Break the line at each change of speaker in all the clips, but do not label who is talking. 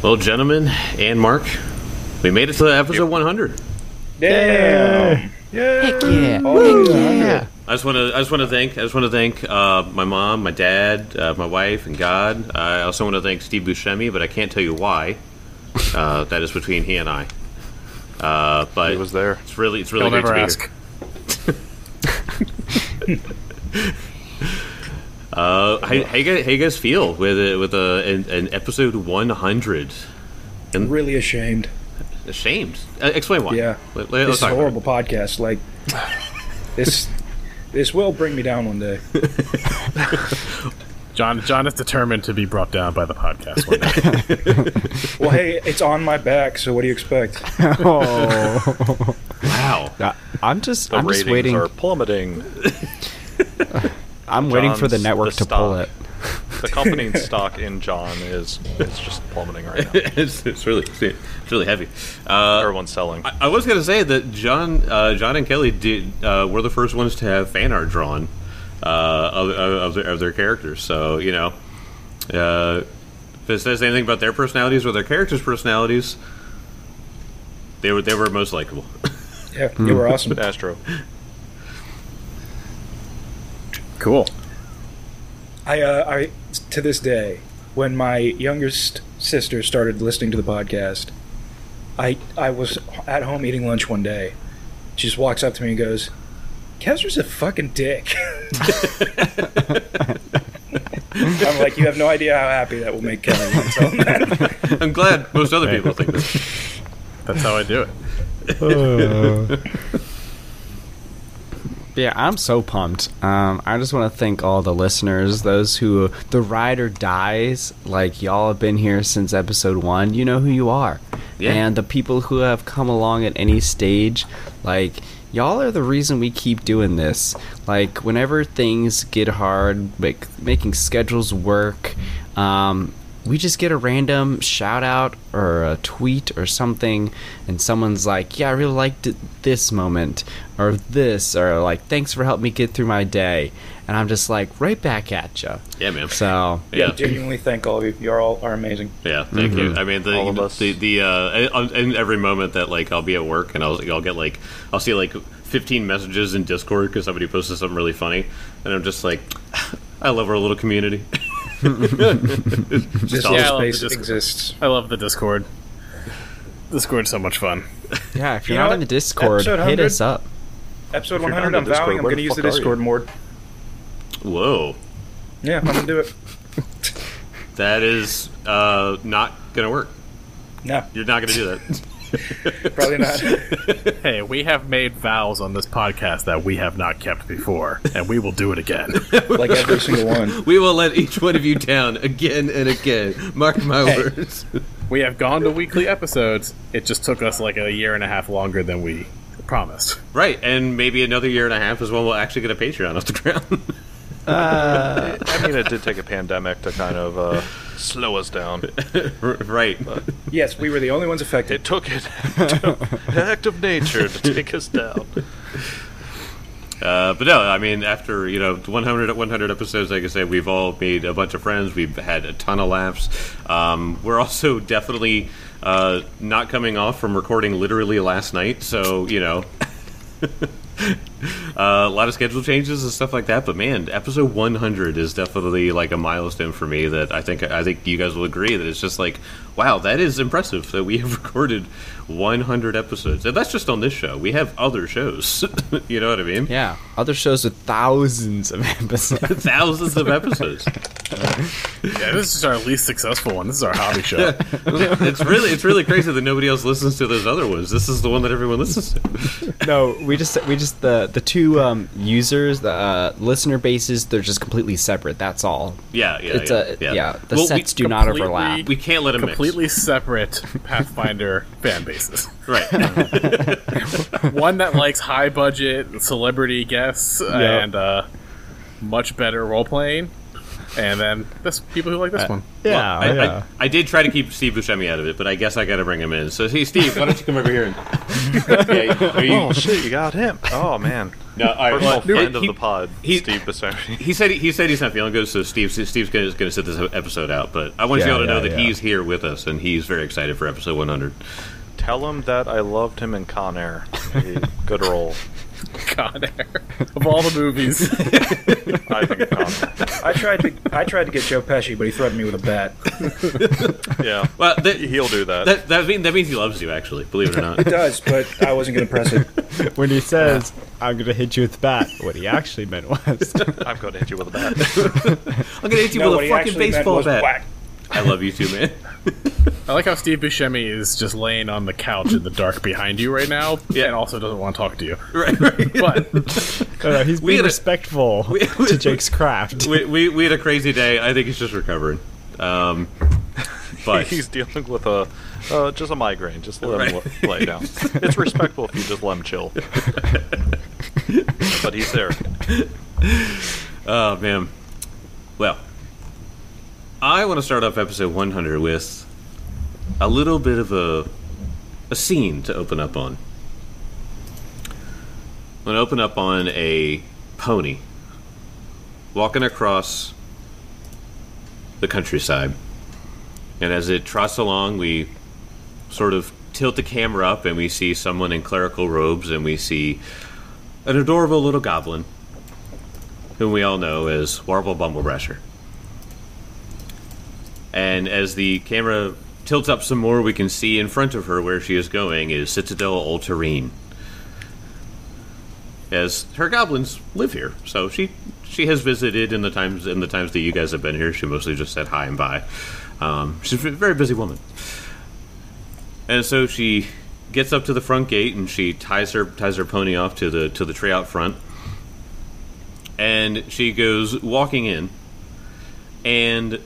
Well, gentlemen and Mark, we made it to episode 100.
Damn!
Yeah.
Heck yeah!
Oh,
Heck yeah!
I just want to thank my mom, my dad, my wife, and God. I also want to thank Steve Buscemi, but I can't tell you why. That is between he and I. But
he was there.
It's really
He'll
great
never
to be
ask.
here. How you guys feel with an episode 100?
I'm really ashamed.
Ashamed? Explain why.
Yeah,
Let's
this is a
talk
horrible podcast. Like this will bring me down one day.
John is determined to be brought down by the podcast one day.
Well, hey, it's on my back, so what do you expect?
Oh. Wow.
I'm just
ratings
waiting.
Are plummeting.
I'm waiting for the network to pull it.
The accompanying stock in John is just plummeting right now.
it's really heavy.
Everyone's selling.
I was going to say that John and Kelly were the first ones to have fan art drawn of their characters. So if it says anything about their personalities or their characters' personalities, they were most likable.
Yeah, you were awesome.
Astro.
Cool.
I to this day, when my youngest sister started listening to the podcast, I was at home eating lunch one day. She just walks up to me and goes, "Kezra's a fucking dick." I'm like, you have no idea how happy that will make Kelly. Tell him that.
I'm glad most other people think this.
That's how I do it.
Yeah, I'm so pumped. I just want to thank all the listeners, those who, the ride or dies, like y'all have been here since episode 1. You know who you are. Yeah. And the people who have come along at any stage, like, y'all are the reason we keep doing this. Like, whenever things get hard, making schedules work, we just get a random shout out or a tweet or something, and someone's like, yeah, I really liked this moment, or this, or like, thanks for helping me get through my day. And I'm just like, right back at you.
Yeah, man.
So
yeah, genuinely thank all of you. You all are amazing.
Yeah, thank you. I mean, in every moment that like I'll be at work and I'll see like 15 messages in Discord because somebody posted something really funny, and I'm just like, I love our little community.
This whole space exists.
I love the Discord. Discord's so much fun.
Yeah, if you're not in the Discord, hit us up.
Episode 100, I'm vowing I'm going to use the Discord more.
Whoa.
Yeah, I'm going to do it.
That is not going to work.
No.
You're not going to do that.
Probably not.
Hey, we have made vows on this podcast that we have not kept before, and we will do it again.
Like every single one.
We will let each one of you down again and again. Mark my words.
We have gone to weekly episodes. It just took us like a year and a half longer than we promised.
Right, and maybe another year and a half is when we'll actually get a Patreon off the ground.
I mean, it did take a pandemic to kind of slow us down.
Right.
But
yes, we were the only ones affected.
It took an act of nature to take us down.
But no, I mean, after 100 episodes, like I said, we've all made a bunch of friends. We've had a ton of laughs. We're also definitely not coming off from recording literally last night, so a lot of schedule changes and stuff like that. But man, episode 100 is definitely like a milestone for me. That I think you guys will agree that it's just like, wow, that is impressive that we have recorded 100 episodes, and that's just on this show. We have other shows. You know what I mean?
Yeah, other shows with thousands of episodes.
Thousands of episodes.
Yeah, this is our least successful one. This is our hobby show.
It's really crazy that nobody else listens to those other ones. This is the one that everyone listens to.
No, we just the two users, the listener bases, they're just completely separate. That's all.
Yeah.
The sets do not overlap.
We can't let them
completely separate Pathfinder fan bases.
Right.
One that likes high budget celebrity guests and much better role playing. and then this people who like this one.
Yeah,
I did try to keep Steve Buscemi out of it, but I guess I got to bring him in. So, hey, Steve, why don't you come over here?
Oh shit, you got him. Oh man.
No, all right,
Personal friend
he-
of the pod,
he-
Steve Buscemi.
He said he's not feeling good, so Steve's going to sit this episode out. But I want you all to know that he's here with us, and he's very excited for episode 100.
Tell him that I loved him in Con Air. A good role.
Con Air. Of all the movies.
I think Con Air.
I tried to get Joe Pesci, but he threatened me with a bat.
Yeah.
Well,
He'll do that.
That means he loves you, actually. Believe it or not.
It does, but I wasn't going to press it.
When he says, I'm going to hit you with the bat, what he actually meant was...
I'm going to hit you with a bat.
I'm going to hit you
No,
with
what
a
he
fucking
actually meant
baseball
was
bat.
whack.
I love you too, man.
I like how Steve Buscemi is just laying on the couch in the dark behind you right now, and also doesn't want to talk to you.
right.
But
he's
We
being
had a-
respectful to Jake's craft.
We had a crazy day. I think he's just recovering. But
He's dealing with just a migraine. Just let him
Right.
lay down. It's respectful if you just let him chill. But he's there.
oh man, well, I want to start off episode 100 with a little bit of a scene to open up on. I'm going to open up on a pony walking across the countryside. And as it trots along, we sort of tilt the camera up and we see someone in clerical robes, and we see an adorable little goblin whom we all know as Warble Bumblebrasher. And as the camera tilts up some more, we can see in front of her where she is going is Citadel Ultarine. As her goblins live here, so she has visited in the times that you guys have been here. She mostly just said hi and bye. She's a very busy woman, and so she gets up to the front gate and she ties her pony off to the tree out front, and she goes walking in, and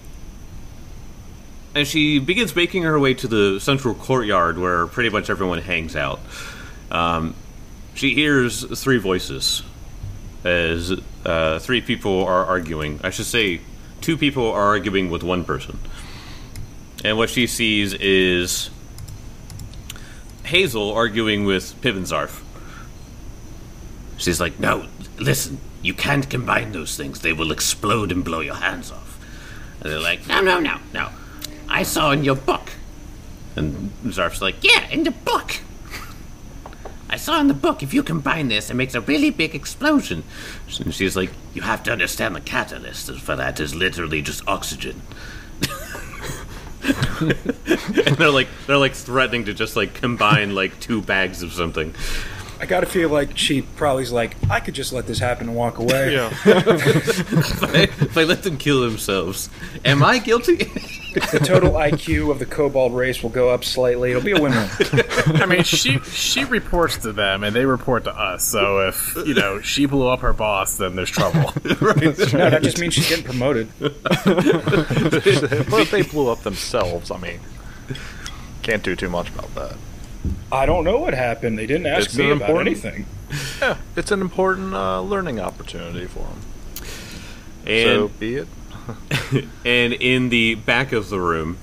she begins making her way to the central courtyard where pretty much everyone hangs out. She hears three voices as three people are arguing. I should say, two people are arguing with one person. And what she sees is Hazel arguing with Pippinzarf. She's like, no, listen, you can't combine those things. They will explode and blow your hands off. And they're like, no. I saw in your book. And Zarf's like, yeah, in the book. I saw in the book, if you combine this, it makes a really big explosion. And she's like, you have to understand the catalyst for that is literally just oxygen. And they're like threatening to just like combine like 2 bags of something.
I gotta feel like she probably's like, I could just let this happen and walk away.
Yeah.
If I let them kill themselves, am I guilty?
The total IQ of the kobold race will go up slightly. It'll be a win-win.
I mean, she reports to them, and they report to us. So if she blew up her boss, then there's trouble.
No, that just means she's getting promoted.
But if they blew up themselves, I mean, can't do too much about that.
I don't know what happened. They didn't ask
It's
me
an
about
important-
anything.
Yeah, it's an important learning opportunity for them.
And
So be it.
and in the back of the room,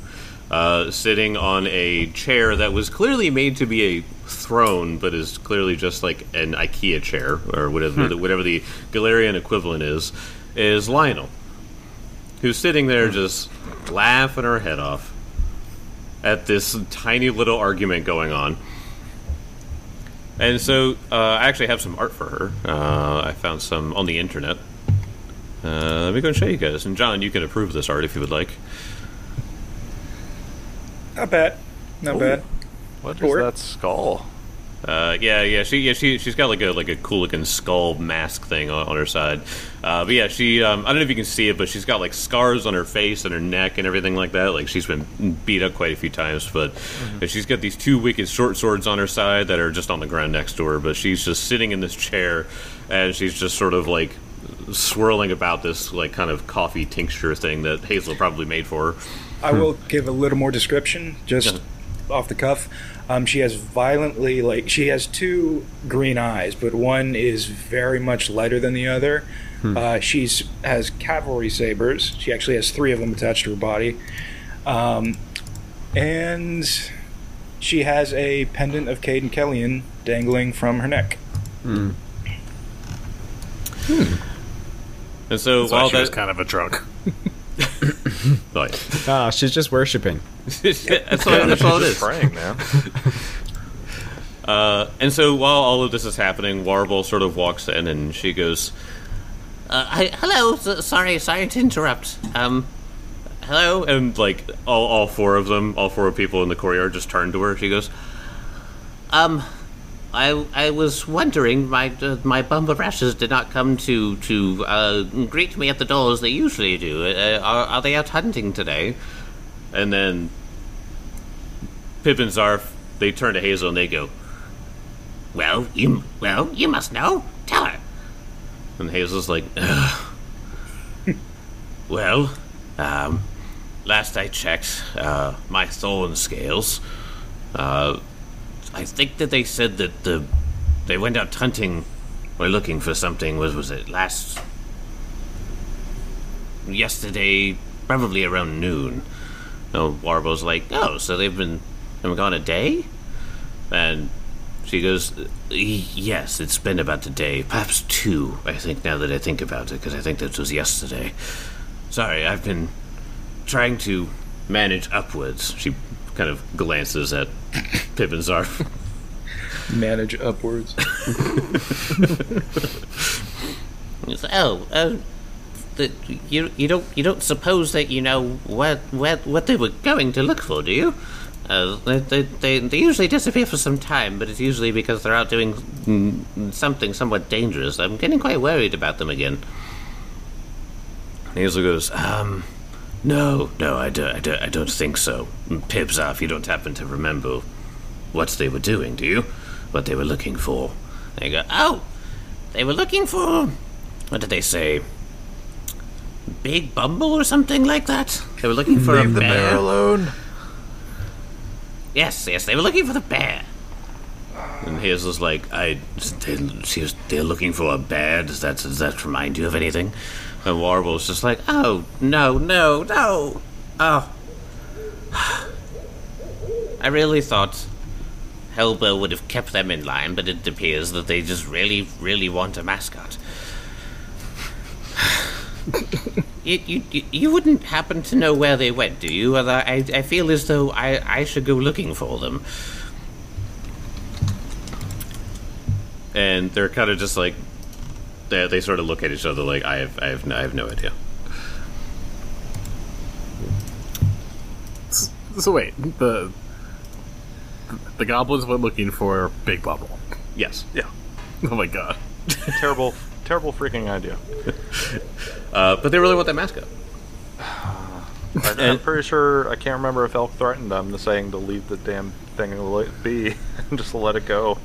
sitting on a chair that was clearly made to be a throne, but is clearly just like an IKEA chair or whatever the Galarian equivalent is Lionel, who's sitting there just laughing her head off at this tiny little argument going on. And so I actually have some art for her. I found some on the internet. Let me go and show you guys. And John, you can approve this art if you would like.
Not bad. Not bad.
What is
Or-
that skull?
She's got like a cool looking skull mask thing on her side. But yeah, she I don't know if you can see it, but she's got like scars on her face and her neck and everything like that. Like she's been beat up quite a few times, but she's got these 2 wicked short swords on her side that are just on the ground next to her. But she's just sitting in this chair and she's just sort of like swirling about this like kind of coffee tincture thing that Hazel probably made for her.
I will give a little more description, just off the cuff. She has 2 green eyes, but one is very much lighter than the other. She's has cavalry sabers. She actually has 3 of them attached to her body. And she has a pendant of Cade and Kellyan dangling from her neck.
And so while
she was
that
kind of a drunk.
She's just worshiping.
that's all it
Just
is.
praying, man.
And so while all of this is happening, Warble sort of walks in and she goes, "Hello, sorry to interrupt. Hello," and like all 4 of them, all 4 people in the courtyard just turn to her. She goes, I was wondering, my Bumbarashes did not come to greet me at the door as they usually do. Are they out hunting today?" And then Pip and Zarf, they turn to Hazel and they go, Well, you must know. Tell her." And Hazel's like, "Ugh." "Well, last I checked, my thorn scales, I think that they said that they went out hunting or looking for something. Was it yesterday, probably around noon?" No, Warble's like, "Oh, so they've been gone a day?" And she goes, "Yes, it's been about a day, perhaps 2, I think, now that I think about it, because I think that was yesterday. Sorry, I've been trying to manage upwards." She kind of glances at Pip and Zarf.
Manage upwards.
You don't suppose that you know what they were going to look for, do you? They usually disappear for some time, but it's usually because they're out doing something somewhat dangerous. I'm getting quite worried about them again." Hazel goes, No, I don't think so. Pip, Zarf, you don't happen to remember what they were doing, do you? What they were looking for?" They go, "Oh, they were looking for, what did they say? Big Bumble or something like that? They were looking for
Leave
a
the bear alone.
Yes, they were looking for the bear." And Hazel's like, they're looking for a bear? Does that remind you of anything?" And Warble's just like, "Oh, no. Oh. I really thought Hellbow would have kept them in line, but it appears that they just really, really want a mascot." You wouldn't happen to know where they went, do you? I feel as though I should go looking for them. And they're kind of just like, they sort of look at each other like, I have no idea.
So wait, the goblins went looking for Big Bubble.
Yes.
Yeah.
Oh my god.
Terrible freaking idea.
But they really want that mascot.
I'm pretty sure, I can't remember if Elk threatened them to saying to leave the damn thing be and just let it go.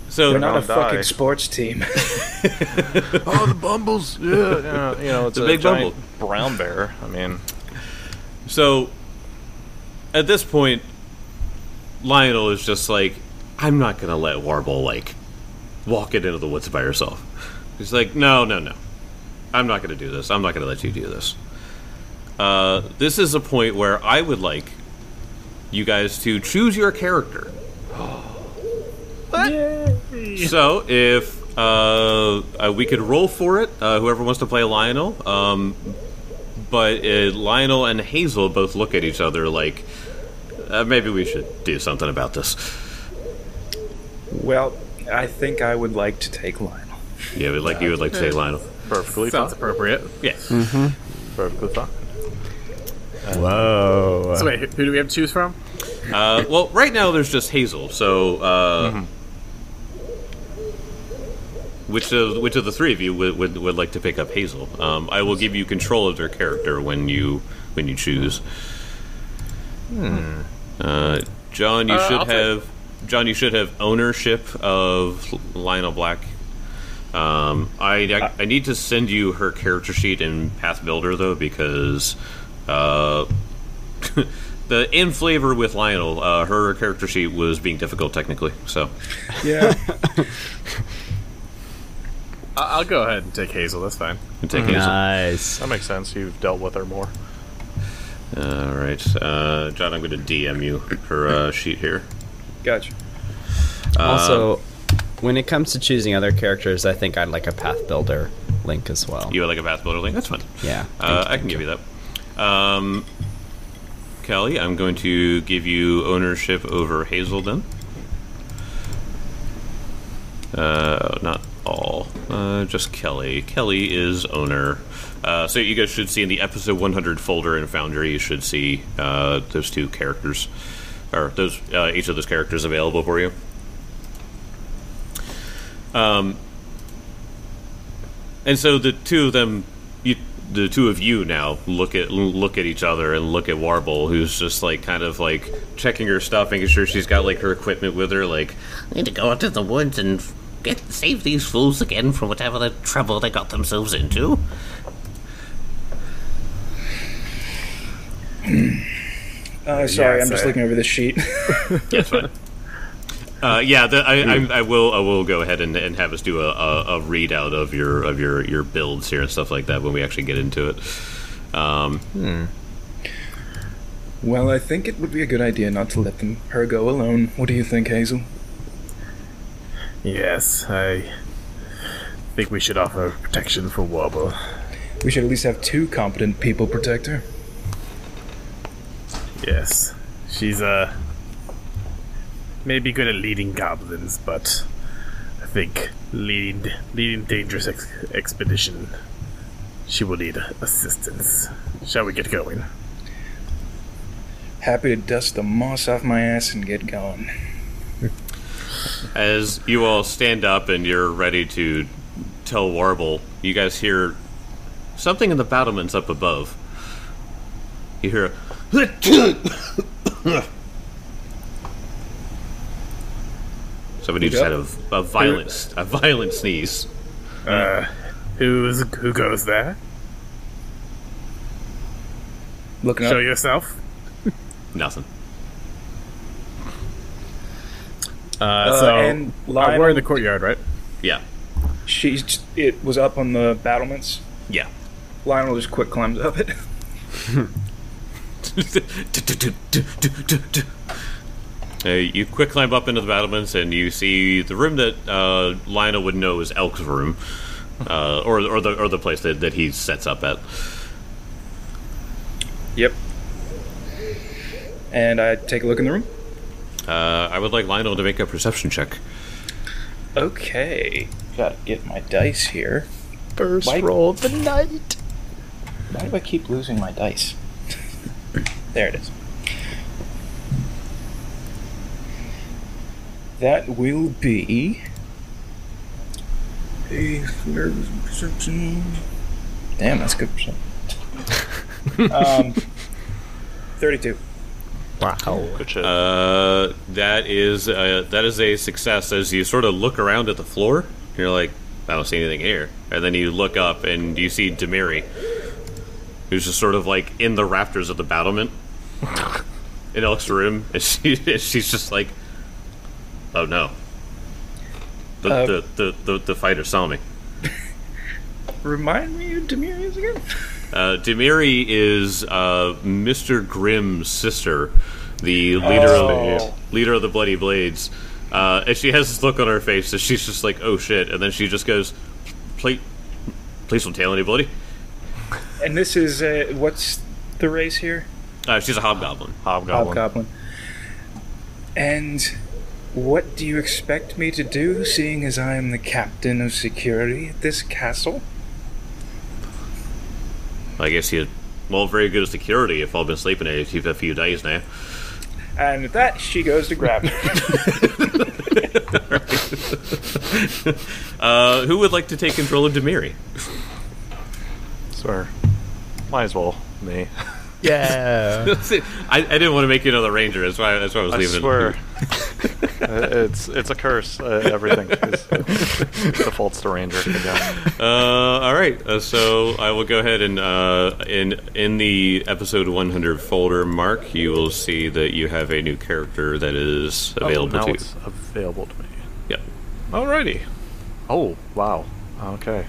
So
They're not a
die.
fucking sports team.
Oh, the Bumbles! Yeah, it's
The
a
big
giant
Bumble.
brown bear. I mean,
So, at this point, Lionel is just like, I'm not going to let Warble, walk it into the woods by herself. He's like, no. I'm not going to do this. I'm not going to let you do this. This is a point where I would like you guys to choose your character. So, if we could roll for it, whoever wants to play Lionel, but Lionel and Hazel both look at each other like, maybe we should do something about this.
Well, I think I would like to take Lionel.
Yeah, you would like to say Lionel.
perfectly
Sounds
fine.
appropriate.
Yeah.
Perfectly fine.
Whoa.
So wait, who do we have to choose from?
Well, right now there's just Hazel. So, which of the 3 of you would like to pick up Hazel? I will give you control of their character when you choose. John, you should have ownership of Lionel Black. I need to send you her character sheet in Path Builder though, because the in flavor with Lionel, her character sheet was being difficult technically. So
Yeah.
I'll go ahead and take Hazel. That's fine.
You take Hazel.
Nice.
That makes sense. You've dealt with her more.
All right, John. I'm going to DM you her sheet here.
Gotcha.
Also, when it comes to choosing other characters, I think I'd like a path builder link as well.
You would like a path builder link? That's fine.
Yeah.
I can give you that. Kelly, I'm going to give you ownership over Hazel then. Not all. Just Kelly. Kelly is owner. So you guys should see in the episode 100 folder in Foundry, you should see those two characters, or those each of those characters available for you. And so the two of them, the two of you now look at each other and look at Warble, who's just like kind of like checking her stuff, making sure she's got like her equipment with her. Like,
I need to go out to the woods and save these fools again from whatever the trouble they got themselves into.
Sorry, I'm just looking over this sheet.
That's fine. I will go ahead and have us do a readout of your builds here and stuff like that when we actually get into it.
Well, I think it would be a good idea not to let her go alone. What do you think, Hazel?
Yes, I think we should offer protection for Warble.
We should at least have two competent people protect her.
Yes. She's, maybe good at leading goblins, but I think leading dangerous expedition, she will need assistance. Shall we get going?
Happy to dust the moss off my ass and get going.
As you all stand up and you're ready to tell Warble, you guys hear something in the battlements up above. You hear somebody just had a violent sneeze.
Who goes there?
Looking
Show
up.
yourself.
Nothing.
And Lionel,
we're in the courtyard, right?
Yeah.
It was up on the battlements.
Yeah.
Lionel just quick climbs up it.
You quick climb up into the battlements and you see the room that Lionel would know is Elk's room, or the place that he sets up at.
Yep. And I take a look in the room.
I would like Lionel to make a perception check.
Okay. Gotta get my dice here.
First roll of the night.
Why do I keep losing my dice? There it is. That will be a perception. Damn, that's good perception. 32.
Wow.
Good shit.
That is a success. As you sort of look around at the floor, you're like, I don't see anything here. And then you look up and you see Demiri, who's just sort of like in the rafters of the battlement in Elk's room, and she's just like, oh no, the fighter saw me.
Remind me who Demiri is again?
Demiri is Mr. Grimm's sister, the leader of the Bloody Blades. And she has this look on her face that she's just like, oh shit, and then she just goes, please don't tell anybody.
And this is, what's the race here?
She's a hobgoblin.
Hobgoblin. And what do you expect me to do, seeing as I am the captain of security at this castle?
I guess you're, very good at security if I've been sleeping here a few days now.
And with that, she goes to grab her.
Who would like to take control of Demiri?
Swear. Might as well. Me.
Yeah.
I didn't want to make you another ranger. That's why I was leaving.
I swear. It's a curse. Everything defaults to ranger again.
All right. So I will go ahead and in the episode 100 folder, Mark, you will see that you have a new character that is available
now
to you.
It's available to me.
Yep.
Alrighty. Oh wow. Okay.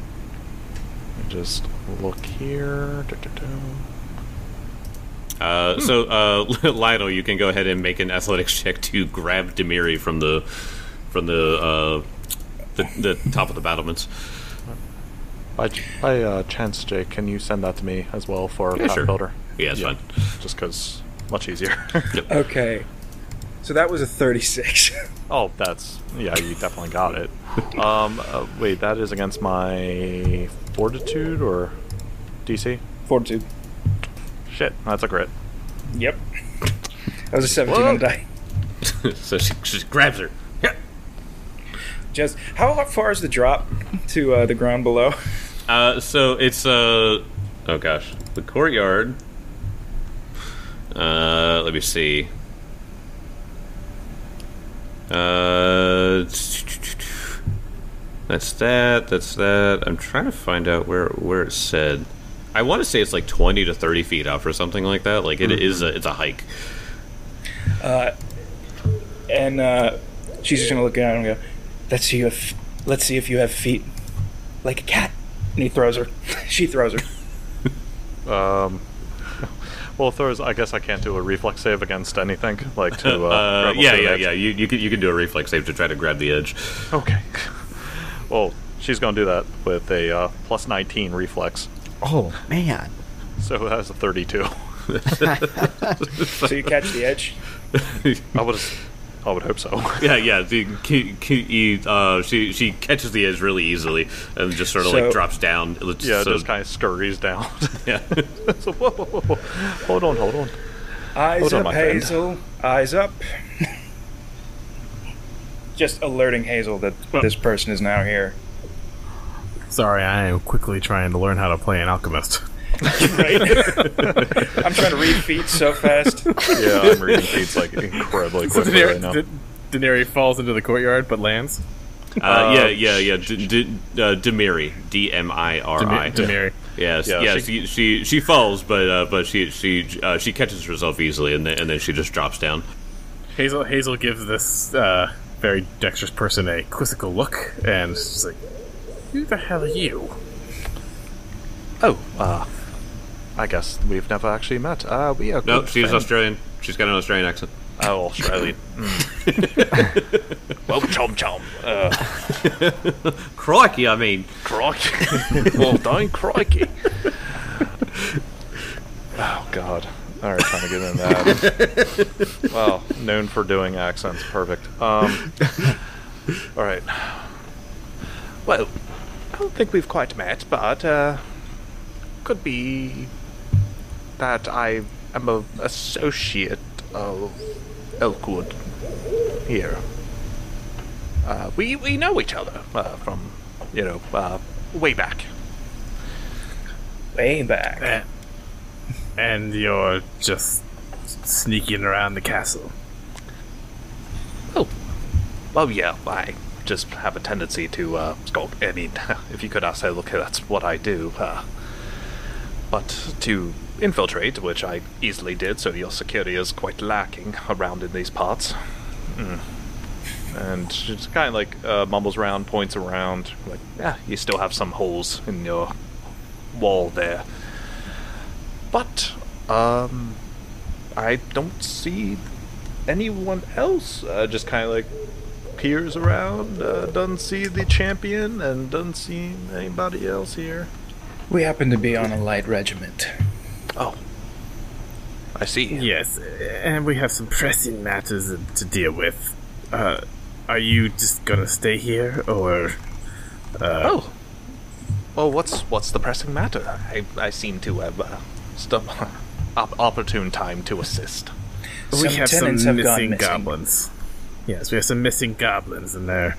Let me just look here.
Lionel, you can go ahead and make an athletics check to grab Demiri from the top of the battlements.
By chance, Jake, can you send that to me as well for
Yeah,
Path
sure.
Builder?
Yeah, it's fine.
Just because much easier.
Okay. So that was a 36.
Oh, you definitely got it. Wait, that is against my Fortitude or DC?
Fortitude.
Shit, that's a crit.
Yep. That was a 17 on the die.
So she grabs her. Yeah.
Just how far is the drop to the ground below?
So it's oh gosh, the courtyard. Let me see. That's that. I'm trying to find out where it said. I want to say it's like 20 to 30 feet up or something like that. Like it's a hike.
And she's just gonna look at him and go, let's see if you have feet like a cat. And he throws her. She throws her.
Well, throws. I guess I can't do a reflex save against anything. Like to.
Yeah. You can do a reflex save to try to grab the edge.
Okay. Well, she's gonna do that with a plus 19 reflex.
Oh man!
So that's a 32.
So you catch the edge.
I would hope so.
Yeah. She catches the edge really easily and just sort of like drops down.
Just kind of scurries down.
Yeah.
So, whoa. Hold on.
Eyes up,
my friend.
Hazel. Eyes up. Just alerting Hazel that this person is now here.
Sorry, I am quickly trying to learn how to play an alchemist.
Right? I'm trying to read feats so fast.
Yeah, I'm reading feats like incredibly quickly right now.
Daenerys falls into the courtyard but lands.
Yeah. Demiri, Dmiri.
Demiri.
Yes. She falls, but she catches herself easily, and then she just drops down.
Hazel gives this very dexterous person a quizzical look, and she's like, "Who the hell are you?"
Oh, I guess we've never actually met. We are.
No,
good
she's
friends.
Australian. She's got an Australian accent.
Oh, Australian. Well, chom.
Crikey, I mean.
Crikey. Well done, crikey. Oh, God. Alright, trying to get in that. Well, known for doing accents. Perfect. Alright. Well, I don't think we've quite met, but, could be that I am an associate of Elkwood here. We know each other from, way back.
Way back.
And you're just sneaking around the castle.
Oh, well, yeah. I just have a tendency to skulk. I mean, if you could ask, say, look, that's what I do. But to infiltrate, which I easily did, so your security is quite lacking around in these parts. And she just kind of like mumbles around, points around, like, yeah, you still have some holes in your wall there. But, I don't see anyone else. Just kind of like peers around, doesn't see the champion, and doesn't see anybody else here.
We happen to be on a light regiment.
Oh. I see.
Yes, and we have some pressing matters to deal with. Are you just gonna stay here, or...
Oh. Well, what's the pressing matter? I seem to have opportune time to assist.
We have some
tenants have gone
missing
missing.
goblins. Yes, we have some missing goblins, and they're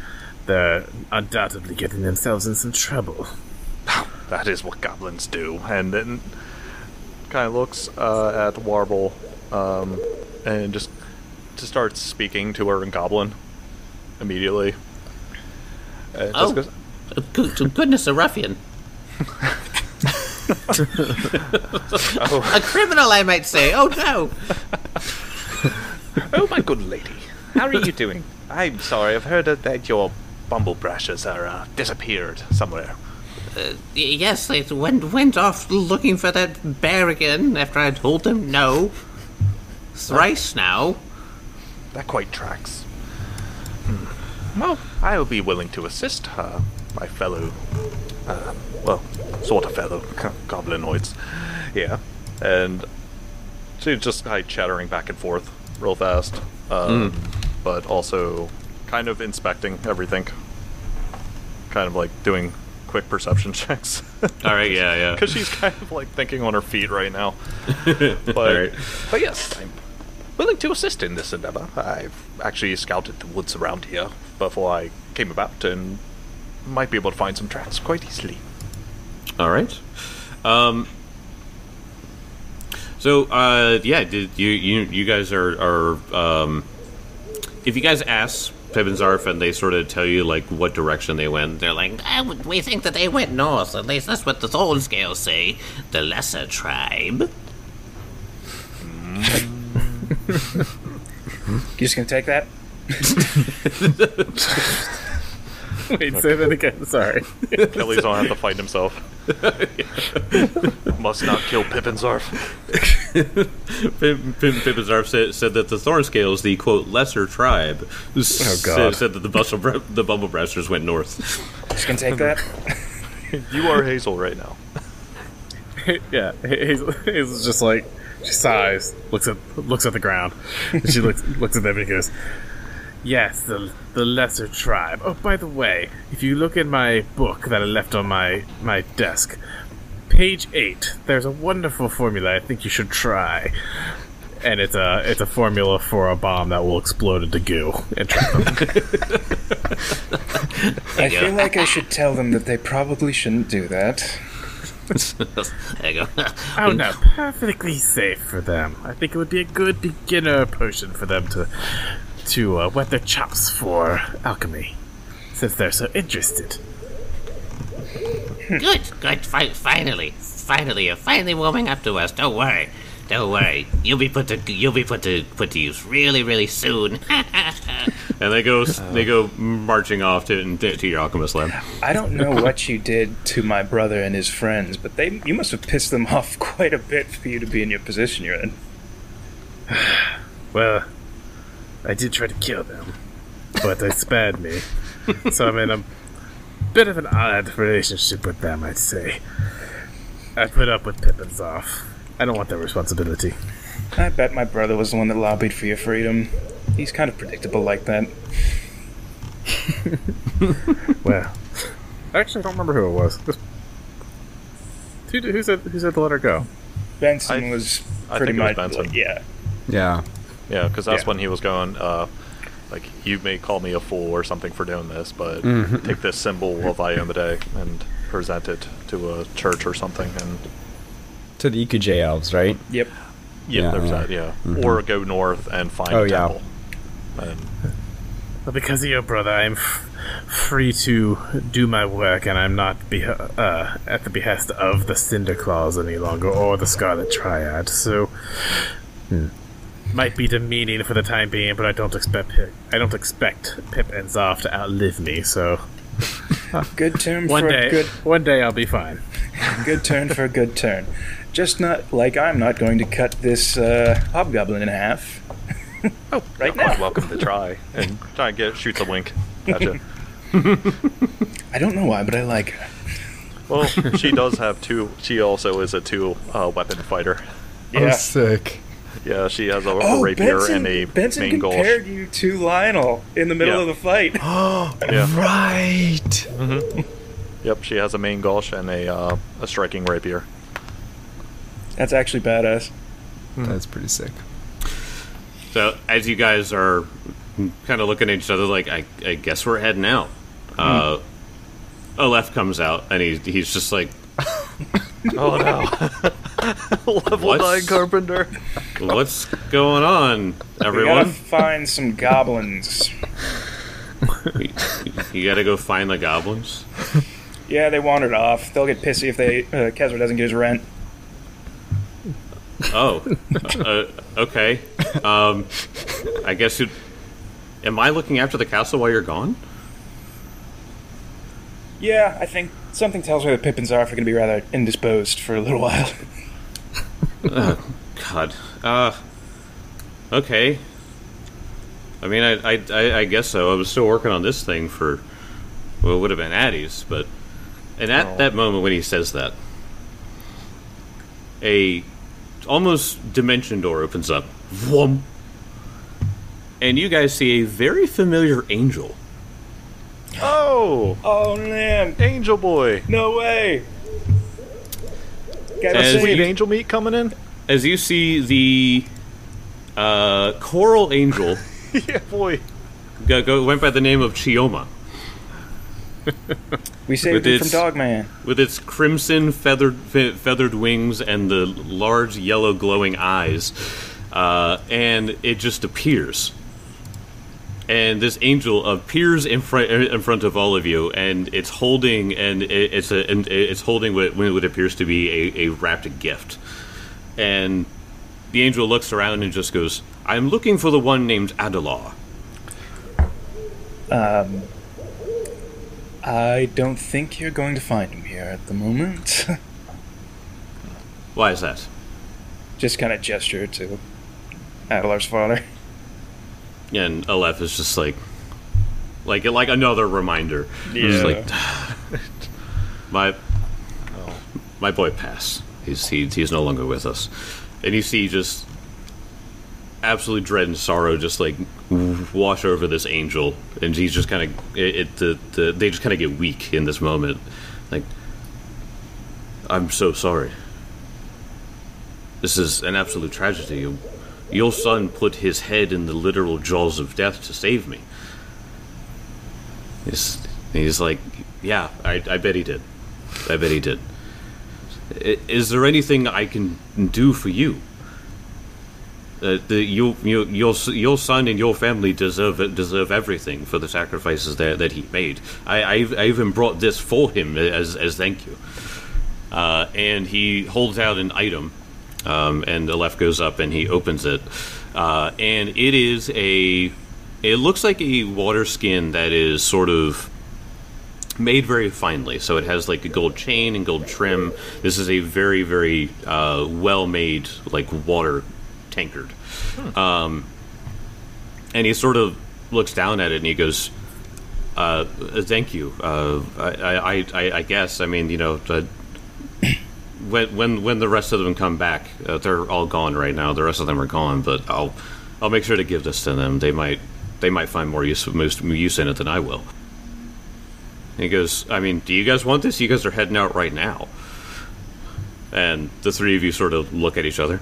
undoubtedly getting themselves in some trouble.
That is what goblins do. And then kind of looks at Warble and just starts speaking to her in Goblin immediately.
Oh,
Just
to goodness, a ruffian. A criminal, I might say. Oh, no.
Oh, my good lady. How are you doing? I'm sorry, I've heard that you're bumblebrashes are disappeared somewhere.
Yes, they went off looking for that bear again after I told them no. Thrice now.
That quite tracks. Well, I will be willing to assist my fellow, sort of fellow goblinoids. Yeah, and she's just chattering back and forth real fast, but also kind of inspecting everything, kind of like doing quick perception checks.
All right, yeah.
Because she's kind of like thinking on her feet right now. But yes, I'm willing to assist in this endeavor. I've actually scouted the woods around here before I came about, and might be able to find some tracks quite easily.
All right. Did you guys are if you guys ask Pip and Zarf and they sort of tell you like what direction they went,
They're like, we think that they went north. At least that's what the Thorn Scales say. The lesser tribe.
You just gonna take that?
Wait, say that again. Sorry.
Kelly's gonna have to fight himself. Must not kill Pip and Zarf.
Pip and Zarf said that the Thornscales, the quote lesser tribe,
God.
said that the Bumblebrasters went north.
Just gonna take that?
You are Hazel right now.
Yeah, Hazel's just like, she sighs, looks at the ground, and she looks at them and goes, "Yes, the lesser tribe. Oh, by the way, if you look in my book that I left on my desk, page 8, there's a wonderful formula I think you should try." And it's a formula for a bomb that will explode into goo and trap them.
I feel like I should tell them that they probably shouldn't do that.
There you go.
Oh no, perfectly safe for them. I think it would be a good beginner potion for them to whet their chops for alchemy, since they're so interested.
Good. Finally, you're finally warming up to us. Don't worry. You'll be put to use really, really soon.
And they go marching off to your alchemist lab.
I don't know what you did to my brother and his friends, but you must have pissed them off quite a bit for you to be in your position you're in.
Well, I did try to kill them, but they spared me. So I'm in a bit of an odd relationship with them, I'd say. I put up with Pip and Zarf. I don't want that responsibility.
I bet my brother was the one that lobbied for your freedom. He's kind of predictable like that.
Well, actually, I don't remember who it was. Who said to let her go?
Benson was pretty
think it was
much
Benson.
like, yeah.
Yeah.
Yeah, because that's when he was going, like, you may call me a fool or something for doing this, but take this symbol of I Am the Day and present it to a church or something. And
To the Ikuj elves, right?
Yep.
yeah, there's that, yeah.
Mm-hmm.
Or go north and find a temple. And
But because of your brother, I'm free to do my work, and I'm not at the behest of the Cinder Claws any longer, or the Scarlet Triad. So, might be demeaning for the time being, but I don't expect Pip and Zarf to outlive me. So,
Good turn
one
for
day,
a good
one day I'll be fine.
good turn for a good turn. Just not like I'm not going to cut this hobgoblin in half.
oh,
right
you're quite
now.
welcome to try and shoots a wink. Gotcha.
I don't know why, but I like her.
Well, she does have two. She also is a two-weapon fighter.
Yeah.
Oh, sick.
Yeah, she has a rapier
Benson,
and a
Benson
main gulch.
compared you to Lionel in the middle of the fight.
Yeah.
Right.
Yep, she has a main gulch and a striking rapier.
That's actually badass.
That's pretty sick.
So as you guys are kind of looking at each other, like I guess we're heading out. Aleph comes out and he's just like,
Oh no! Level
What?
9 carpenter.
"What's going on,
We gotta
everyone?
find some goblins.
You gotta go find the goblins."
Yeah, they wandered off. They'll get pissy if Kezra doesn't get his rent.
Oh, okay. I guess am I looking after the castle while you're gone?
Yeah, I think something tells me the Pippins are going to be rather indisposed for a little while.
God. Okay. I mean, I guess so. I was still working on this thing for, well, it would have been Addie's, but... And at that moment when he says that, a almost dimension door opens up. Vroom. And you guys see a very familiar angel.
Oh!
Oh, man.
Angel Boy!
No way.
Got
As
a sweet
you-
angel meat coming in?
As you see the coral angel
Yeah, boy.
went by the name of Chioma.
We saved
With
him from
its-
Dogman.
With its crimson feathered wings and the large yellow glowing eyes. And it just appears. And this angel appears in front of all of you, and it's holding it's holding what appears to be a wrapped gift. And the angel looks around and just goes, "I'm looking for the one named Adelaw."
I don't think you're going to find him here at the moment.
Why is that?
Just kind of gesture to Adelar's father.
And Aleph is just like another reminder. Just like, my boy passed. He's no longer with us. And you see just absolute dread and sorrow just like wash over this angel, and he's just kind of they just kind of get weak in this moment. Like, I'm so sorry. This is an absolute tragedy. Your son put his head in the literal jaws of death to save me. He's like, yeah, I bet he did. I bet he did. Is there anything I can do for you? Your son and your family deserve everything for the sacrifices that he made. I even brought this for him as thank you. And he holds out an item. And Aleph goes up and he opens it, and it is it looks like a water skin that is sort of made very finely. So it has like a gold chain and gold trim. This is a very, very well made like water tankard. And he sort of looks down at it and he goes, "Thank you. I guess. I mean, you know." When the rest of them come back, they're all gone right now. The rest of them are gone, but I'll make sure to give this to them. They might find more use in it than I will. And he goes, I mean, do you guys want this? You guys are heading out right now. And the three of you sort of look at each other.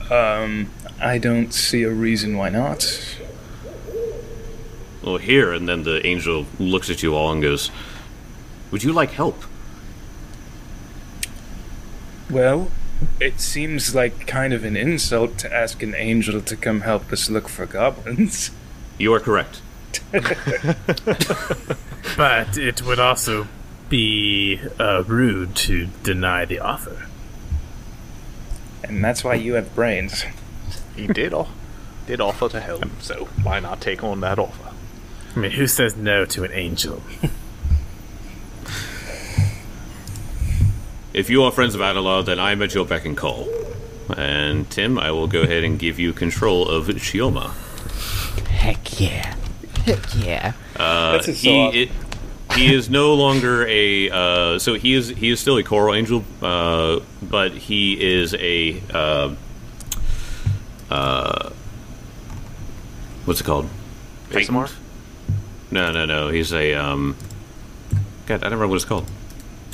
I don't see a reason why not.
Well, here, and then the angel looks at you all and goes, "Would you like help?"
Well, it seems like kind of an insult to ask an angel to come help us look for goblins.
You are correct.
But it would also be rude to deny the offer.
And that's why you have brains.
He did offer to help, so why not take on that offer?
I mean, who says no to an angel?
If you are friends of Adelaw, then I am at your beck and call. And Tim, I will go ahead and give you control of Chioma.
Heck yeah. Heck yeah.
That's his song.
He is no longer a. So he is still a coral angel, but he is a. What's it called?
ASMR?
No. He's a. God, I don't remember what it's called.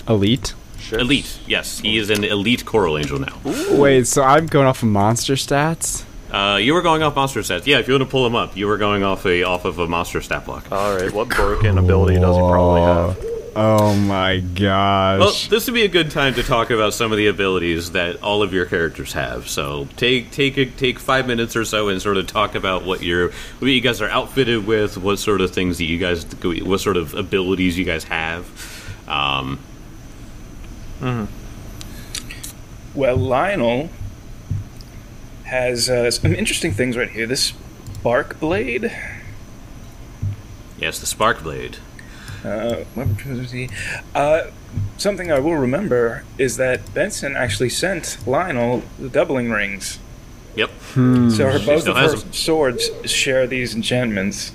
Elite?
Elite. Yes, he is an elite coral angel now.
Wait, so I'm going off of monster stats?
You were going off monster stats. Yeah, if you want to pull him up, you were going off of a monster stat block.
Alright, what broken ability does he probably have?
Oh my gosh.
Well, this would be a good time to talk about some of the abilities that all of your characters have. So take 5 minutes or so and sort of talk about what you guys are outfitted with, what sort of things that what sort of abilities you guys have.
Well, Lionel has some interesting things right here. This spark blade.
Yes, the spark blade.
Something I will remember is that Benson actually sent Lionel the doubling rings.
Yep.
So both
still
of
has
her
them.
swords share these enchantments.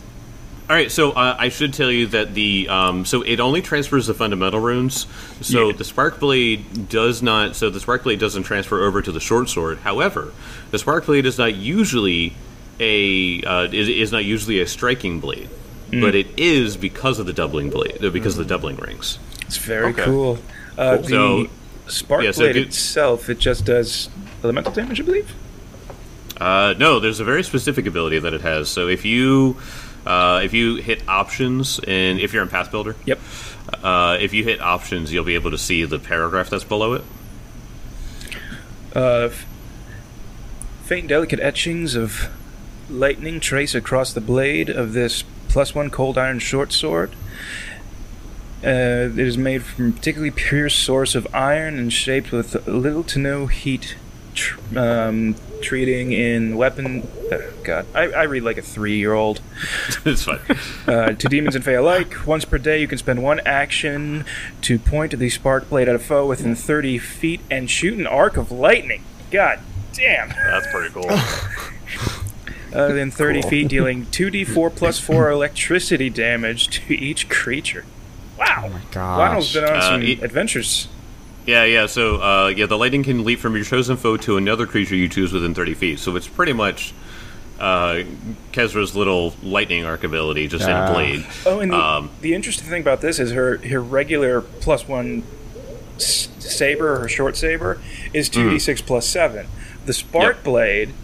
All right, so I should tell you that so it only transfers the fundamental runes. So the spark blade does not. So the spark blade doesn't transfer over to the short sword. However, the spark blade is not usually is not usually a striking blade, but it is because of the doubling blade, because of the doubling rings.
It's very cool. The
So-
spark
yeah, so
blade
good-
itself, it just does elemental damage, I believe.
No, there's a very specific ability that it has. So if you hit options, and if you're in Path Builder,
Yep.
if you hit options, you'll be able to see the paragraph that's below it.
Faint delicate etchings of lightning trace across the blade of this +1 cold iron short sword. It is made from a particularly pure source of iron and shaped with little to no heat treating in weapon. God, I read like a 3-year-old.
It's fine.
To demons and Fae alike, once per day you can spend one action to point the spark blade at a foe within 30 feet and shoot an arc of lightning. God damn.
That's pretty cool.
Within 30 feet, dealing 2d4 plus 4 electricity damage to each creature. Wow.
Oh my gosh.
Lionel's been on some
it-
adventures.
Yeah. So, the lightning can leap from your chosen foe to another creature you choose within 30 feet. So it's pretty much Kezra's little lightning arc ability, just in a blade.
Oh, and the interesting thing about this is her regular +1 saber, her short saber, is 2d6 plus 7. The spark blade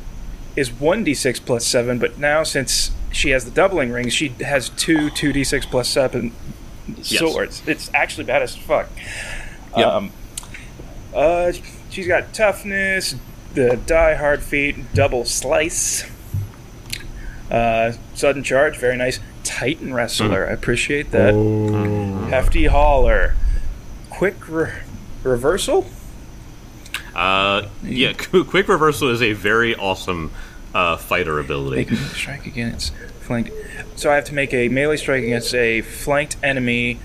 is 1d6 plus 7, but now since she has the doubling rings, she has 2d6 plus 7 swords. It's actually badass as fuck. She's got toughness, the die hard feat, double slice, sudden charge, very nice. Titan wrestler, I appreciate that. Hefty hauler, quick reversal.
Quick reversal is a very awesome fighter ability.
Make a strike against flanked. So I have to make a melee strike against a flanked enemy.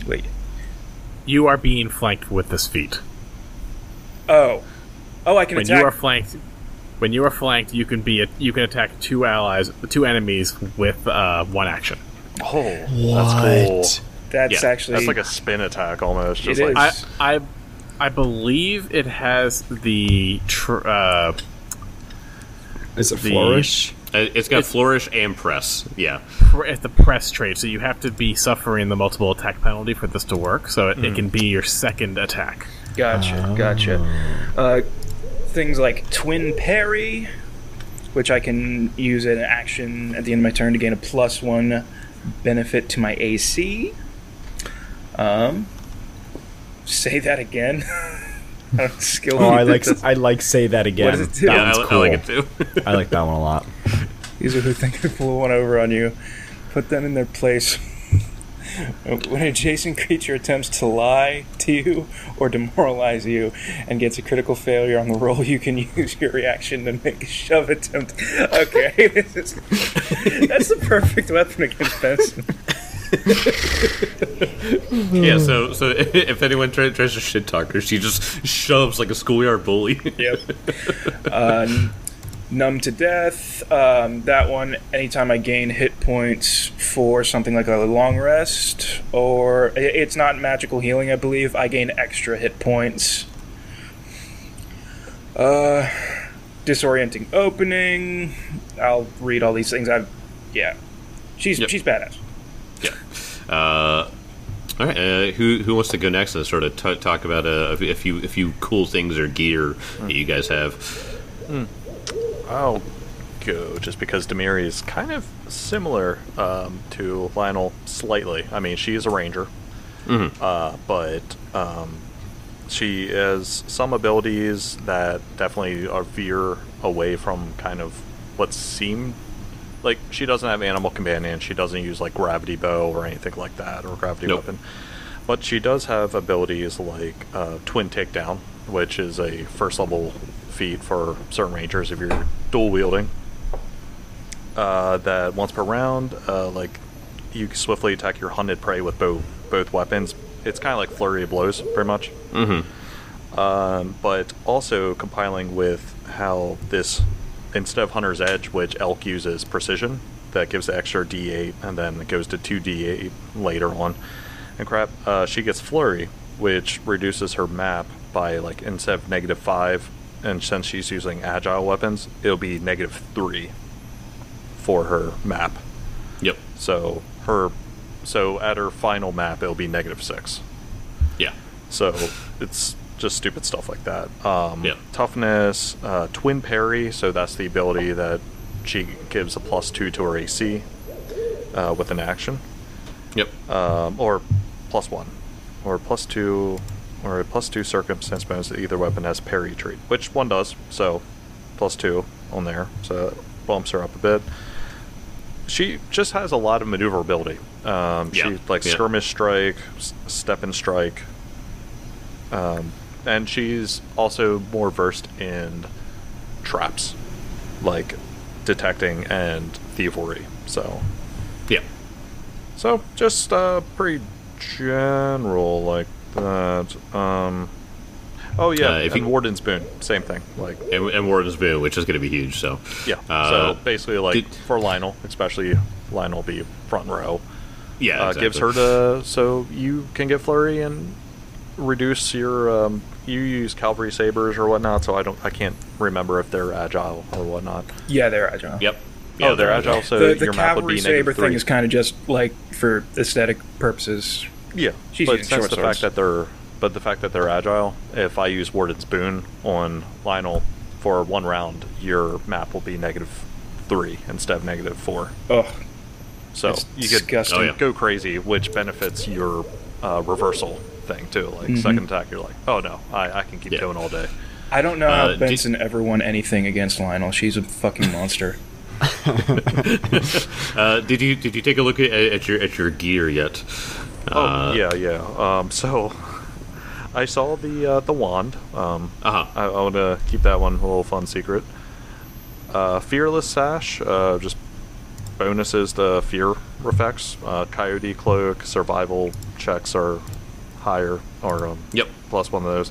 Wait.
You are being flanked with this feat.
Oh, I can
When
attack.
you are flanked, you can attack two enemies with one action.
Oh, that's cool.
That's
Yeah,
actually.
That's like a spin attack almost. Just
It
like
is.
I believe it has the
Is it flourish?
It's got flourish and press. Yeah.
it's the press trait, so you have to be suffering the multiple attack penalty for this to work. So it can be your second attack.
Gotcha. Things like twin parry, which I can use an action at the end of my turn to gain a +1 benefit to my AC. Say that again. Skill.
Oh, I like say that again.
What does it do?
That
Yeah,
one's
I
cool.
like it too.
I like that one a lot.
These are who think they pull one over on you. Put them in their place. When an adjacent creature attempts to lie to you or demoralize you and gets a critical failure on the roll, you can use your reaction to make a shove attempt. Okay, that's the perfect weapon against Benson.
Yeah, so if anyone tries to shit talk her, she just shoves like a schoolyard bully.
Yep. Numb to death. That one, anytime I gain hit points for something like a long rest, or it's not magical healing, I believe, I gain extra hit points. Disorienting opening. I'll read all these things. She's badass.
All right, who wants to go next and sort of talk about a few cool things or gear that you guys have?
I'll go just because Demiri is kind of similar to Lionel slightly. I mean, she is a ranger, but she has some abilities that definitely veer away from kind of what seemed like she doesn't have animal companion. She doesn't use like gravity bow or anything like that, or gravity weapon. But she does have abilities like twin takedown, which is a first level feat for certain rangers if you're dual wielding. That once per round, like you swiftly attack your hunted prey with both weapons. It's kind of like flurry of blows, very much. But also compiling with how this, instead of Hunter's Edge, which Elk uses precision, that gives the extra D8, and then it goes to 2D8 later on, and crap, she gets Flurry, which reduces her map by, like, instead of -5, and since she's using agile weapons, it'll be -3 for her map.
Yep.
So at her final map, it'll be -6.
Yeah.
So it's just stupid stuff like that.
Yeah.
Toughness, Twin Parry, so that's the ability that she gives a +2 to her AC with an action.
Yep.
Or +1. Or +2, or a +2 circumstance bonus that either weapon has parry trait, which one does, so +2 on there, so it bumps her up a bit. She just has a lot of maneuverability. She skirmish strike, step and strike, and she's also more versed in traps, like detecting and thievery. So
yeah.
So just pretty general like that. Oh yeah, and Warden's Boon, same thing. Like
and Warden's Boon, which is going to be huge. So
yeah, so basically, like for Lionel, especially Lionel be front row.
Yeah, exactly.
Gives her so you can get flurry and reduce your. You use cavalry sabers or whatnot, so I can't remember if they're agile or whatnot.
Yeah, they're agile.
Yep. Yeah,
they're agile. So
the
your map would be
cavalry saber
-3.
thing is kind of just like for aesthetic purposes.
Yeah, but since the fact that they're agile, if I use Warden's Boon on Lionel for 1 round, your map will be -3 instead of -4.
Ugh.
So you could go crazy, which benefits your reversal thing too. Like second attack, you're like, oh no, I can keep going all day.
I don't know how Benson ever won anything against Lionel. She's a fucking monster.
Did you take a look at your gear yet?
So I saw the wand. I want to keep that one a little fun secret. Fearless Sash, just bonuses to fear effects. Coyote Cloak, survival checks are higher, or +1 of those.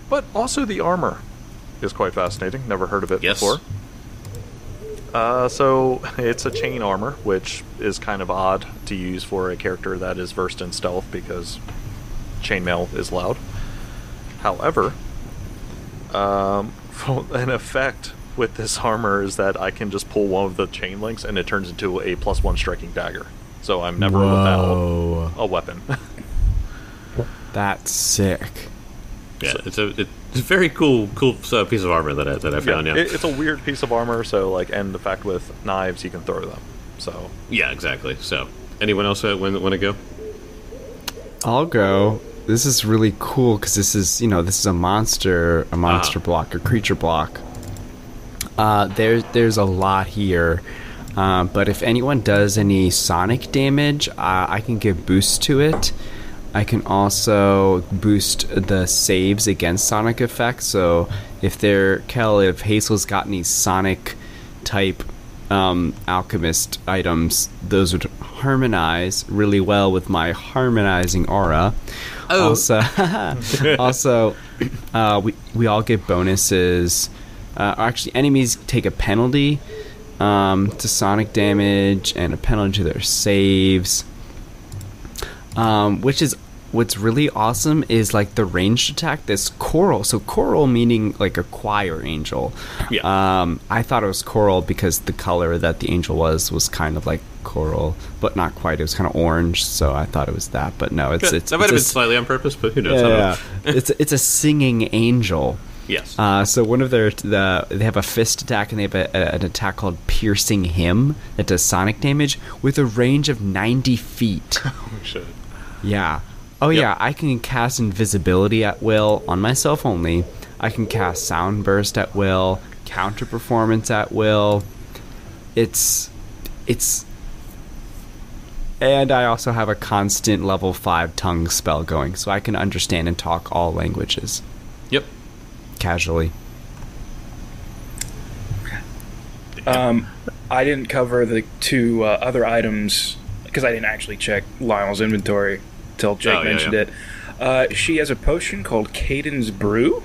But also the armor is quite fascinating. Never heard of it before. So it's a chain armor, which is kind of odd to use for a character that is versed in stealth because chainmail is loud. However, an effect with this armor is that I can just pull one of the chain links and it turns into a +1 striking dagger. So I'm never without a weapon.
That's sick.
Yeah, it's a very cool piece of armor that I found. Yeah,
it's a weird piece of armor. So and the fact with knives you can throw them. So
yeah, exactly. So anyone else want to go?
I'll go. This is really cool because this is a monster block, a creature block. There's a lot here, but if anyone does any sonic damage, I can give boost to it. I can also boost the saves against sonic effects. So if Hazel's got any sonic type alchemist items, those would harmonize really well with my harmonizing aura. Also, we all get bonuses. Actually, enemies take a penalty to sonic damage and a penalty to their saves. What's really awesome is like the ranged attack. This coral. So coral meaning like a choir angel. Yeah. I thought it was coral because the color that the angel was kind of like coral, but not quite. It was kind of orange, so I thought it was that. But no, it's
that might have been slightly on purpose, but who knows?
Yeah. It's a singing angel.
Yes.
So one of they have a fist attack and they have an attack called Piercing Hymn that does sonic damage with a range of 90 feet.
Oh shit.
Yeah. Oh yeah, I can cast invisibility at will on myself only. I can cast sound burst at will, counter performance at will. It's and I also have a constant level 5 tongue spell going, so I can understand and talk all languages.
Yep.
Casually.
I didn't cover the two other items because I didn't actually check Lionel's inventory until Jake mentioned it. She has a potion called Caden's Brew.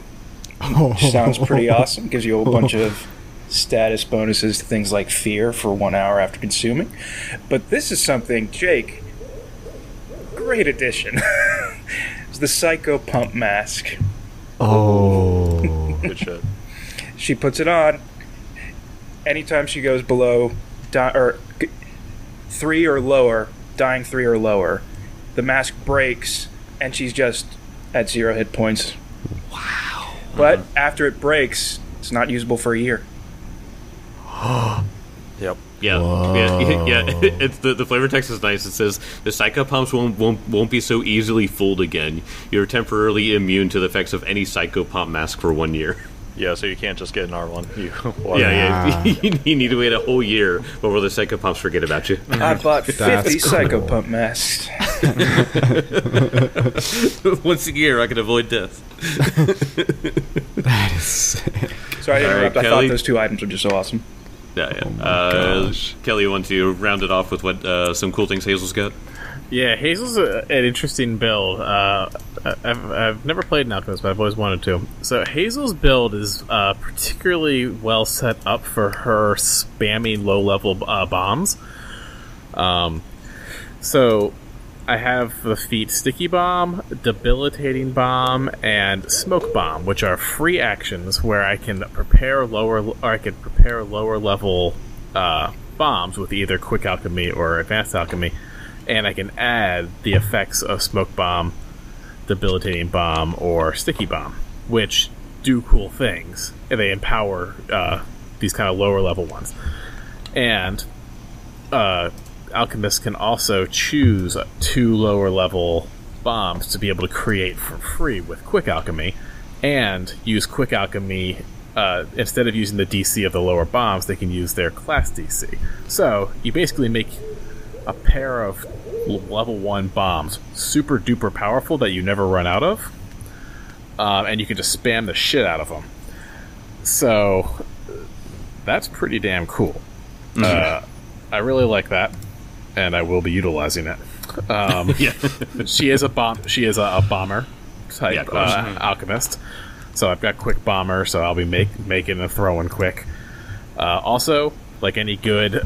Sounds pretty awesome. Gives you a whole bunch of status bonuses to things like fear for 1 hour after consuming. But this is something, Jake, great addition. It's the Psycho Pump Mask.
Oh.
Good shit.
She puts it on. Anytime she goes below 3 or lower, dying 3 or lower, the mask breaks and she's just at 0 hit points.
Wow.
But after it breaks, it's not usable for a year.
Yep.
Yeah. It's the flavor text is nice. It says the psycho pumps won't be so easily fooled again. You're temporarily immune to the effects of any psycho pump mask for 1 year.
Yeah, so you can't just get an R1.
You need to wait a whole year before the psycho pumps forget about you.
I bought 50 Psycho Pump masks.
Once a year, I can avoid death.
That is sick.
Sorry to interrupt. I
Kelly?
thought those 2 items were just so awesome.
Yeah.
Oh my gosh.
Kelly, you want to round it off with what some cool things Hazel's got?
Yeah, Hazel's an interesting build. I've never played an Alchemist, but I've always wanted to. So Hazel's build is particularly well set up for her spamming low-level bombs. So I have the feat Sticky Bomb, Debilitating Bomb, and Smoke Bomb, which are free actions where I can prepare lower level bombs with either Quick Alchemy or Advanced Alchemy. And I can add the effects of Smoke Bomb, Debilitating Bomb, or Sticky Bomb, which do cool things. And they empower these kind of lower level ones. And alchemists can also choose 2 lower level bombs to be able to create for free with Quick Alchemy, and use Quick Alchemy. Instead of using the DC of the lower bombs, they can use their class DC. So you basically make a pair of level 1 bombs super duper powerful that you never run out of, and you can just spam the shit out of them. So that's pretty damn cool. I really like that, and I will be utilizing it. She is a bomber type alchemist, so I've got Quick Bomber, so I'll be making and throwing quick. Also, like any good,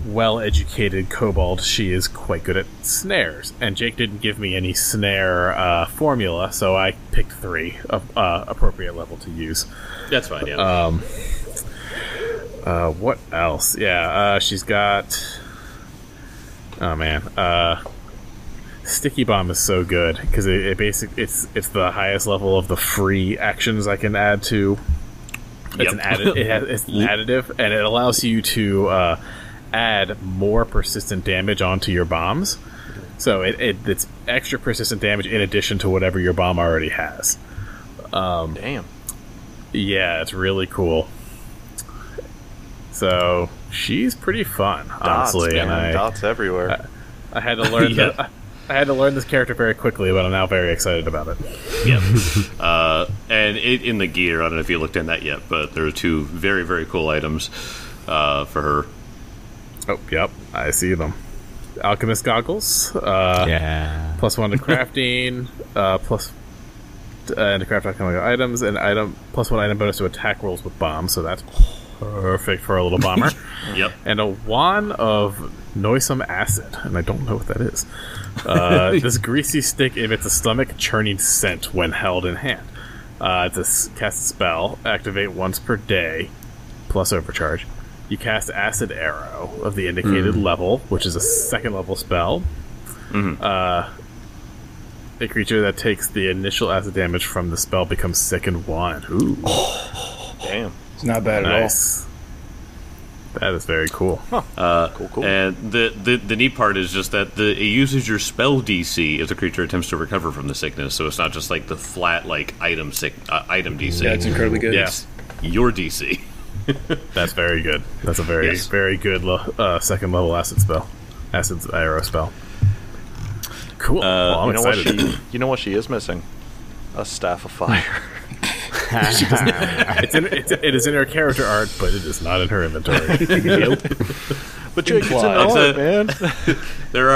well-educated kobold, she is quite good at snares. And Jake didn't give me any snare formula, so I picked 3 appropriate level to use.
That's fine, yeah.
What else? Yeah, she's got... Oh, man. Sticky Bomb is so good, because it's the highest level of the free actions I can add to... It's an additive, and it allows you to add more persistent damage onto your bombs. So it's extra persistent damage in addition to whatever your bomb already has.
Damn.
Yeah, it's really cool. So she's pretty fun, honestly.
And dots everywhere.
I had to learn I had to learn this character very quickly, but I'm now very excited about it.
Yep. And in the gear, I don't know if you looked in that yet, but there are 2 very, very cool items for her.
Oh, yep. I see them. Alchemist goggles.
Yeah.
+1 to crafting. And to craft alchemical items. And +1 item bonus to attack rolls with bombs. So that's perfect for a little bomber.
Yep.
And a wand of noisome acid. And I don't know what that is. This greasy stick emits a stomach-churning scent when held in hand. To cast a spell, activate once per day, plus overcharge. You cast Acid Arrow of the indicated level, which is a 2nd level spell. A creature that takes the initial acid damage from the spell becomes sick and 1. Ooh.
Damn.
It's not bad
Nice. That is very cool.
Cool.
And the neat part is just that it uses your spell DC if the creature attempts to recover from the sickness, so it's not just like the flat item DC.
Yeah, it's incredibly good.
It's your DC.
That's very good. That's a very good 2nd level acid arrow spell. Cool. Well, I'm excited.
You know what she is missing? A Staff of Fire.
It is in her character art, but it is not in her inventory.
Nope.
But Jake, it's in art, man.
There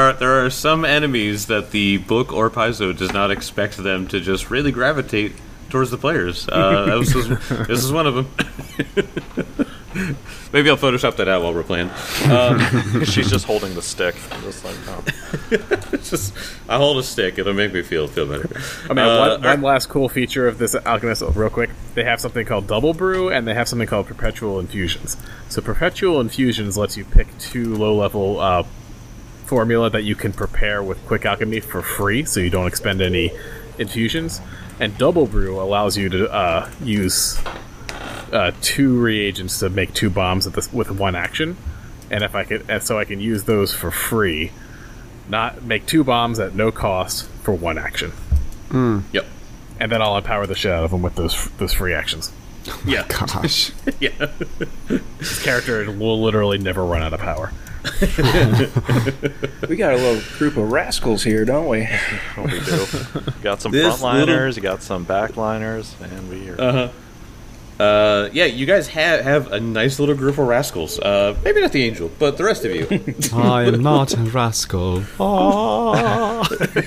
are some enemies that the book or Paizo does not expect them to just really gravitate towards the players. This is one of them. Maybe I'll Photoshop that out while we're playing.
She's just holding the stick. Just like,
I hold a stick. It'll make me feel better.
I mean, one last cool feature of this Alchemist, real quick. They have something called Double Brew, and they have something called Perpetual Infusions. So Perpetual Infusions lets you pick 2 low-level formula that you can prepare with Quick Alchemy for free, so you don't expend any infusions. And Double Brew allows you to use 2 reagents to make 2 bombs with 1 action, and so I can use those for free. Not make 2 bombs at no cost for 1 action.
Yep.
And then I'll empower the shit out of them with those free actions.
Yeah.
Gosh.
Yeah.
This character will literally never run out of power.
We got a little group of rascals here, don't we?
what we do. You got some
This
frontliners, you got some backliners, and we are...
Yeah, you guys have a nice little group of rascals. Maybe not the angel, but the rest of you.
I am not a rascal.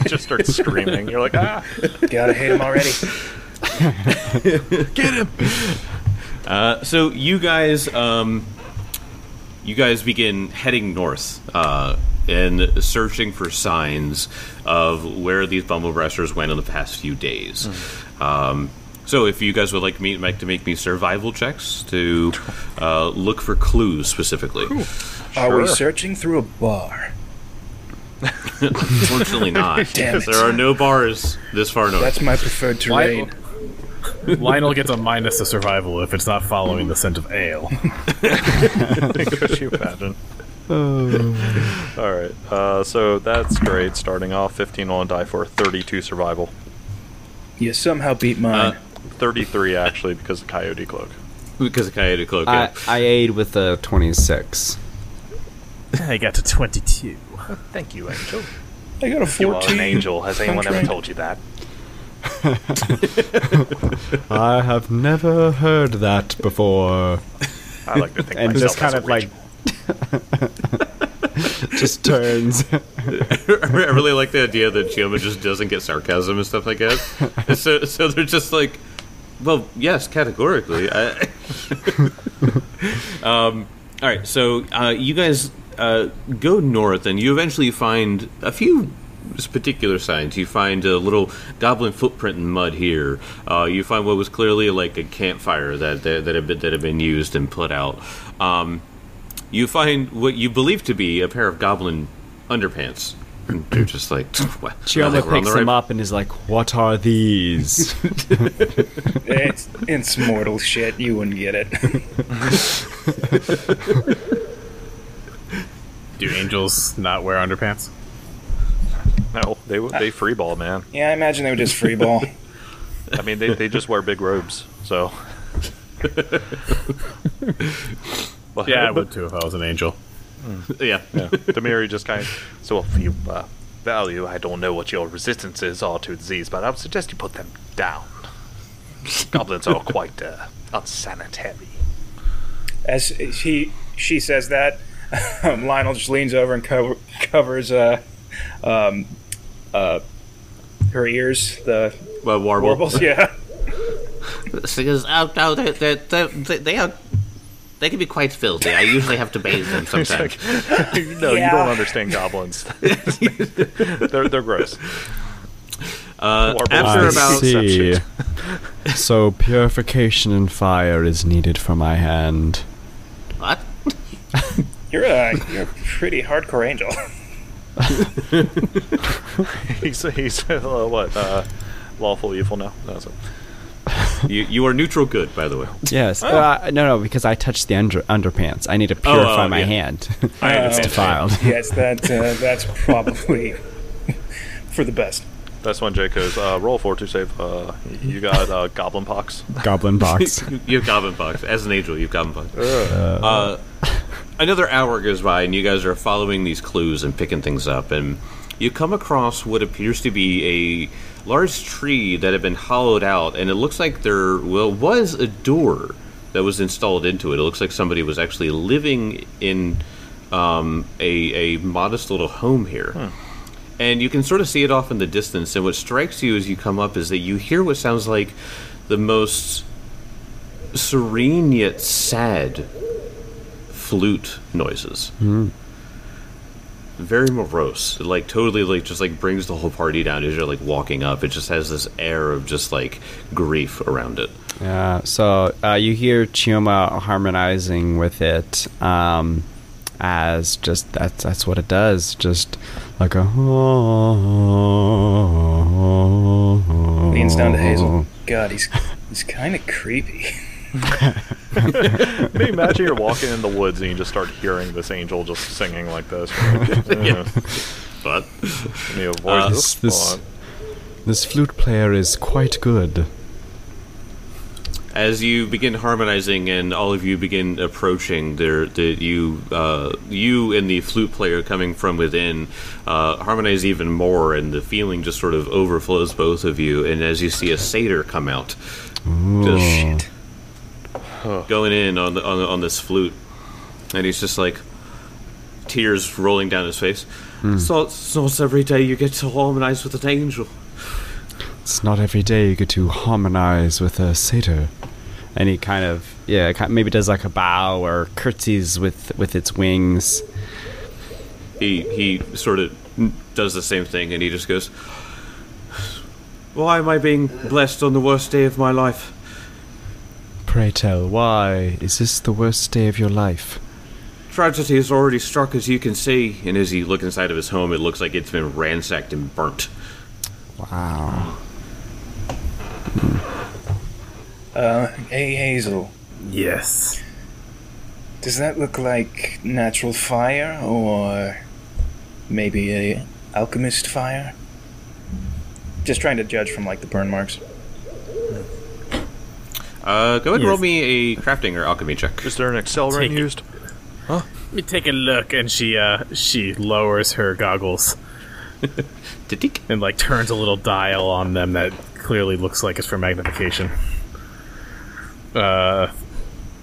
just start screaming. You're like, ah!
Gotta hate him already.
Get him! So you guys begin heading north and searching for signs of where these Bumblebreasters went in the past few days. So if you guys would like me to make me survival checks to look for clues specifically.
Are we searching through a bar?
Unfortunately not.
Damn it.
There are no bars this far north.
That's my preferred terrain.
Lionel gets a minus to survival if it's not following the scent of ale.
Could you imagine? Alright, so that's great. Starting off, 15 on die for 32 survival.
You somehow beat mine.
33 actually, because of Coyote Cloak.
Because of Coyote Cloak, yeah.
I aid with a 26.
I got to 22.
Thank you, Angel.
I got a
You are
14.
an angel. Has anyone ever
Contract.
told you that?
I have never heard that before.
I like to think
And
myself
just kind
as
of
a
like just turns.
I really like the idea that Chioma just doesn't get sarcasm and stuff like that. And so they're just like, well, yes, categorically. All right, so you guys go north, and you eventually find a few particular signs. You find a little goblin footprint in mud here. You find what was clearly like a campfire that had been used and put out. You find what you believe to be a pair of goblin underpants. And they're just like, what?
Chioma picks them up and is like, "What are these?"
It's mortal shit. You wouldn't get it.
Do angels not wear underpants?
No, they freeball, man.
Yeah, I imagine they would just free ball.
I mean, they just wear big robes, so. Well,
Yeah, I would too if I was an angel.
Yeah.
Demiri just kind of. So if you value, I don't know what your resistances are to disease, but I would suggest you put them down. Goblins are quite unsanitary.
As she says that, Lionel just leans over and covers her ears. The warbles, yeah.
Because no, they can be quite filthy. I usually have to bathe them sometimes.
No, you don't understand goblins. they're gross.
After about
see. So purification and fire is needed for my hand.
What?
You're a pretty hardcore angel.
he's what? Lawful evil now. No, so.
you are neutral good, by the way.
Yes. No, because I touched the underpants. I need to purify my hand.
I
It's
understand.
defiled.
Yes, that's probably for the best.
That's when Jake goes, roll fortitude save. You got goblin pox.
Goblin box.
You have goblin pox. As an angel, you have goblin pox. Another hour goes by, and you guys are following these clues and picking things up, and you come across what appears to be large tree that had been hollowed out, and it looks like there was a door that was installed into it. It looks like somebody was actually living in a modest little home here. And you can sort of see it off in the distance, and what strikes you as you come up is that you hear what sounds like the most serene yet sad flute noises. Very morose. It, like, totally, like, just, like, brings the whole party down as you're, like, walking up. It just has this air of just, like, grief around it.
Yeah, so you hear Chioma harmonizing with it, as just that's what it does, just like a
leans down to Hazel. God, he's kind of creepy.
Can you imagine you're walking in the woods and you just start hearing this angel just singing like this?
But
Can you avoid this spot?
This flute player is quite good.
as you begin harmonizing and all of you begin approaching, you and the flute player coming from within harmonize even more, and the feeling just sort of overflows both of you. And as you see a satyr come out, just going in on this flute, and he's just like tears rolling down his face. So it's every day you get to harmonize with an angel.
It's not every day you get to harmonize with a satyr. And he kind of, maybe does like a bow or curtsies with its wings.
He sort of does the same thing, and he just goes, "Why am I being blessed on the worst day of my life?"
Pray tell, why is this the worst day of your life?
Tragedy has already struck, as you can see. And as you look inside of his home, it looks like it's been ransacked and burnt.
Wow.
Hey, Hazel.
Yes.
Does that look like natural fire, or maybe a alchemist fire? Just trying to judge from, like, the burn marks.
Go ahead and roll me a crafting or alchemy check.
Is there an accelerant used?
Let me take a look, and she lowers her goggles and like turns a little dial on them that clearly looks like it's for magnification.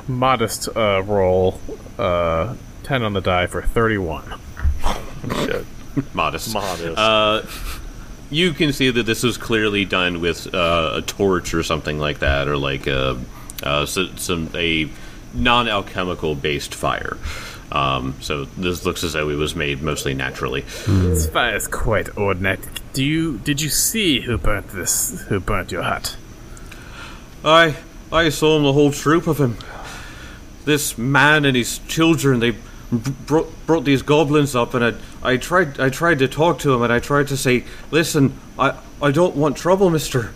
Modest roll, 10 on the die for 31.
Shit.
Modest.
Modest.
You can see that this was clearly done with a torch or something like that, or like a non-alchemical based fire. So this looks as though it was made mostly naturally.
This fire is quite ordinary. Did you see who burnt this? Who burnt your hut?
I saw him, the whole troop of him. This man and his children, they brought these goblins up, and I tried to talk to him, and I tried to say, "Listen, I don't want trouble, mister.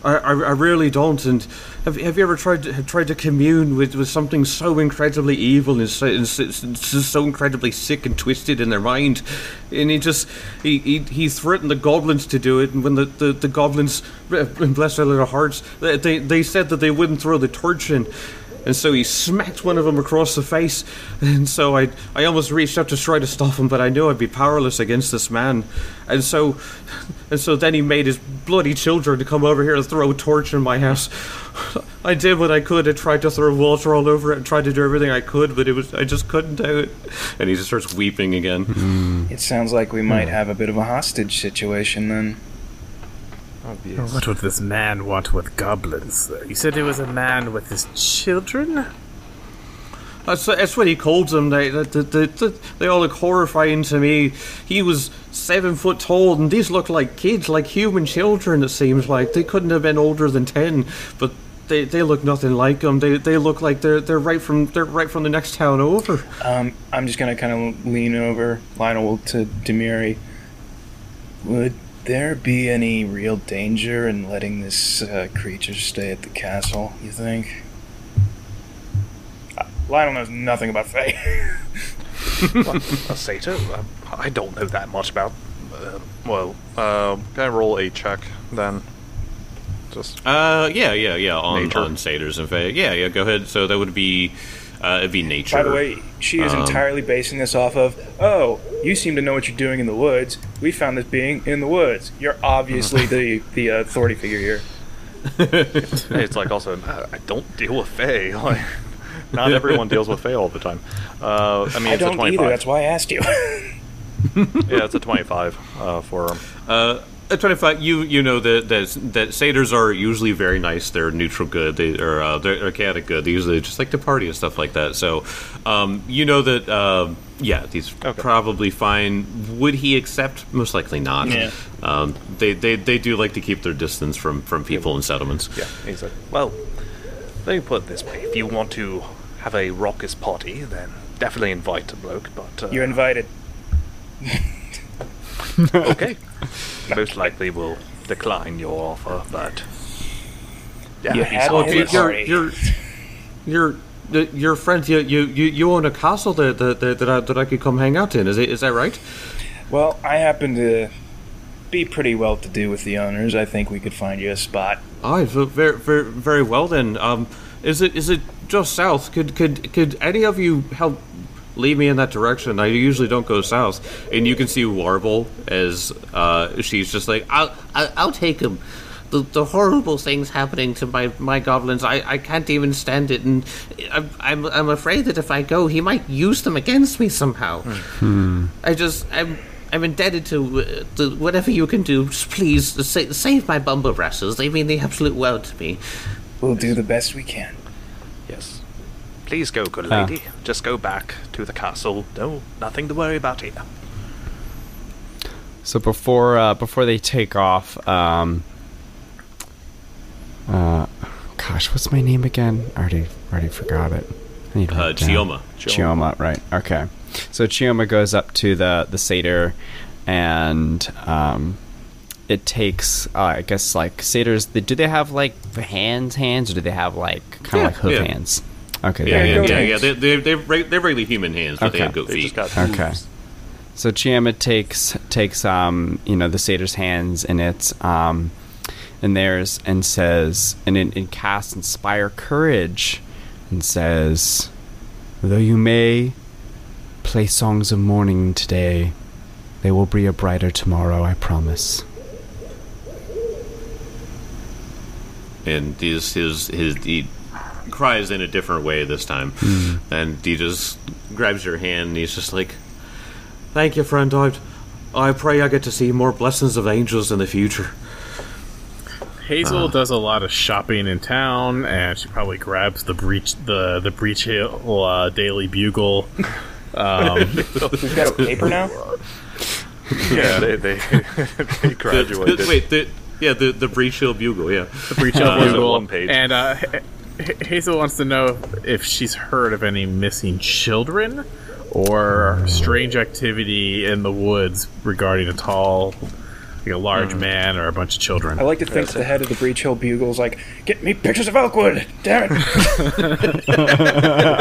I really don't." And have you ever tried to commune with something so incredibly evil and so incredibly sick and twisted in their mind? And he threatened the goblins to do it, and when the goblins, bless their little hearts, they said that they wouldn't throw the torch in. And so he smacked one of them across the face, and so I almost reached out to try to stop him, but I knew I'd be powerless against this man. And so then he made his bloody children to come over here to throw a torch in my house. I did what I could. I tried to throw water all over it and tried to do everything I could, but I just couldn't do it. And he just starts weeping again.
It sounds like we might have a bit of a hostage situation then.
Obvious.
What would this man want with goblins? You said it was a man with his children?
That's what he called them. They all look horrifying to me. He was 7 foot tall, and these look like kids, like human children. It seems like they couldn't have been older than 10, but they look nothing like them. They look like they're right from the next town over.
I'm just gonna kind of lean over Lionel to Demiri. Would there be any real danger in letting this creature stay at the castle, you think? Lionel knows nothing about Fae.
A satyr? I don't know that much about. Can I roll a check then? Just
yeah. On
nature.
On satyrs and fae. Yeah. Go ahead. So that would be It'd be nature.
By the way, she is entirely basing this off of, oh, you seem to know what you're doing in the woods. We found this being in the woods. You're obviously the authority figure here.
It's like also, I don't deal with Fae. Like, not everyone deals with Fae all the time. I mean,
I
it's a
don't
25.
either. That's why I asked you.
Yeah, it's a 25 for him.
At 25, you know that satyrs are usually very nice. They're neutral good. They're chaotic good. They usually just like to party and stuff like that. So, you know that he's probably fine. Would he accept? Most likely not.
Yeah.
They do like to keep their distance from people and settlements.
Yeah, exactly. Well, let me put it this way: if you want to have a raucous party, then definitely invite a bloke. But
You're invited.
Okay. Most likely will decline your offer, but
You had one in the party.
Your friend, you own a castle that I could come hang out in. Is that right?
Well, I happen to be pretty well to do with the owners. I think we could find you a spot.
Oh, very well then. Is it just south? Could any of you help lead me in that direction? I usually don't go south. And you can see Warble as she's just like,
I'll take him. The horrible things happening to my goblins, I can't even stand it, and I'm afraid that if I go, he might use them against me somehow. I'm indebted to whatever you can do. Just please save my bumble wrestlers. They mean the absolute world to me.
We'll do the best we can.
yes. Please go, good lady. Just go back to the castle. No, nothing to worry about here.
So before they take off, gosh, what's my name again? I already forgot it. I need to write it down.
Chioma.
Chioma, right? Okay. So Chioma goes up to the satyr, and it takes, I guess, like satyrs. Do they have like hands, or do they have like kind of like hoof hands? Okay.
Yeah. They're regularly human hands, but they have goat
They
feet.
just got
Okay.
hooves.
So Chioma takes the satyr's hands in theirs, and says, and it casts Inspire Courage, and says, though you may play songs of mourning today, they will be a brighter tomorrow, I promise.
And he cries in a different way this time, and he just grabs your hand, and he's just like, "Thank you, friend. I pray I get to see more blessings of angels in the future."
Hazel does a lot of shopping in town, and she probably grabs the Breach Hill Daily Bugle.
We've got a paper now?
Yeah, they graduated.
The Breach Hill Bugle, yeah.
The Breach Hill
was
Bugle.
on one page.
And Hazel wants to know if she's heard of any missing children or strange activity in the woods regarding a large man or a bunch of children.
I like to think that the head of the Breach Hill Bugle is like, get me pictures of Elkwood! Damn it!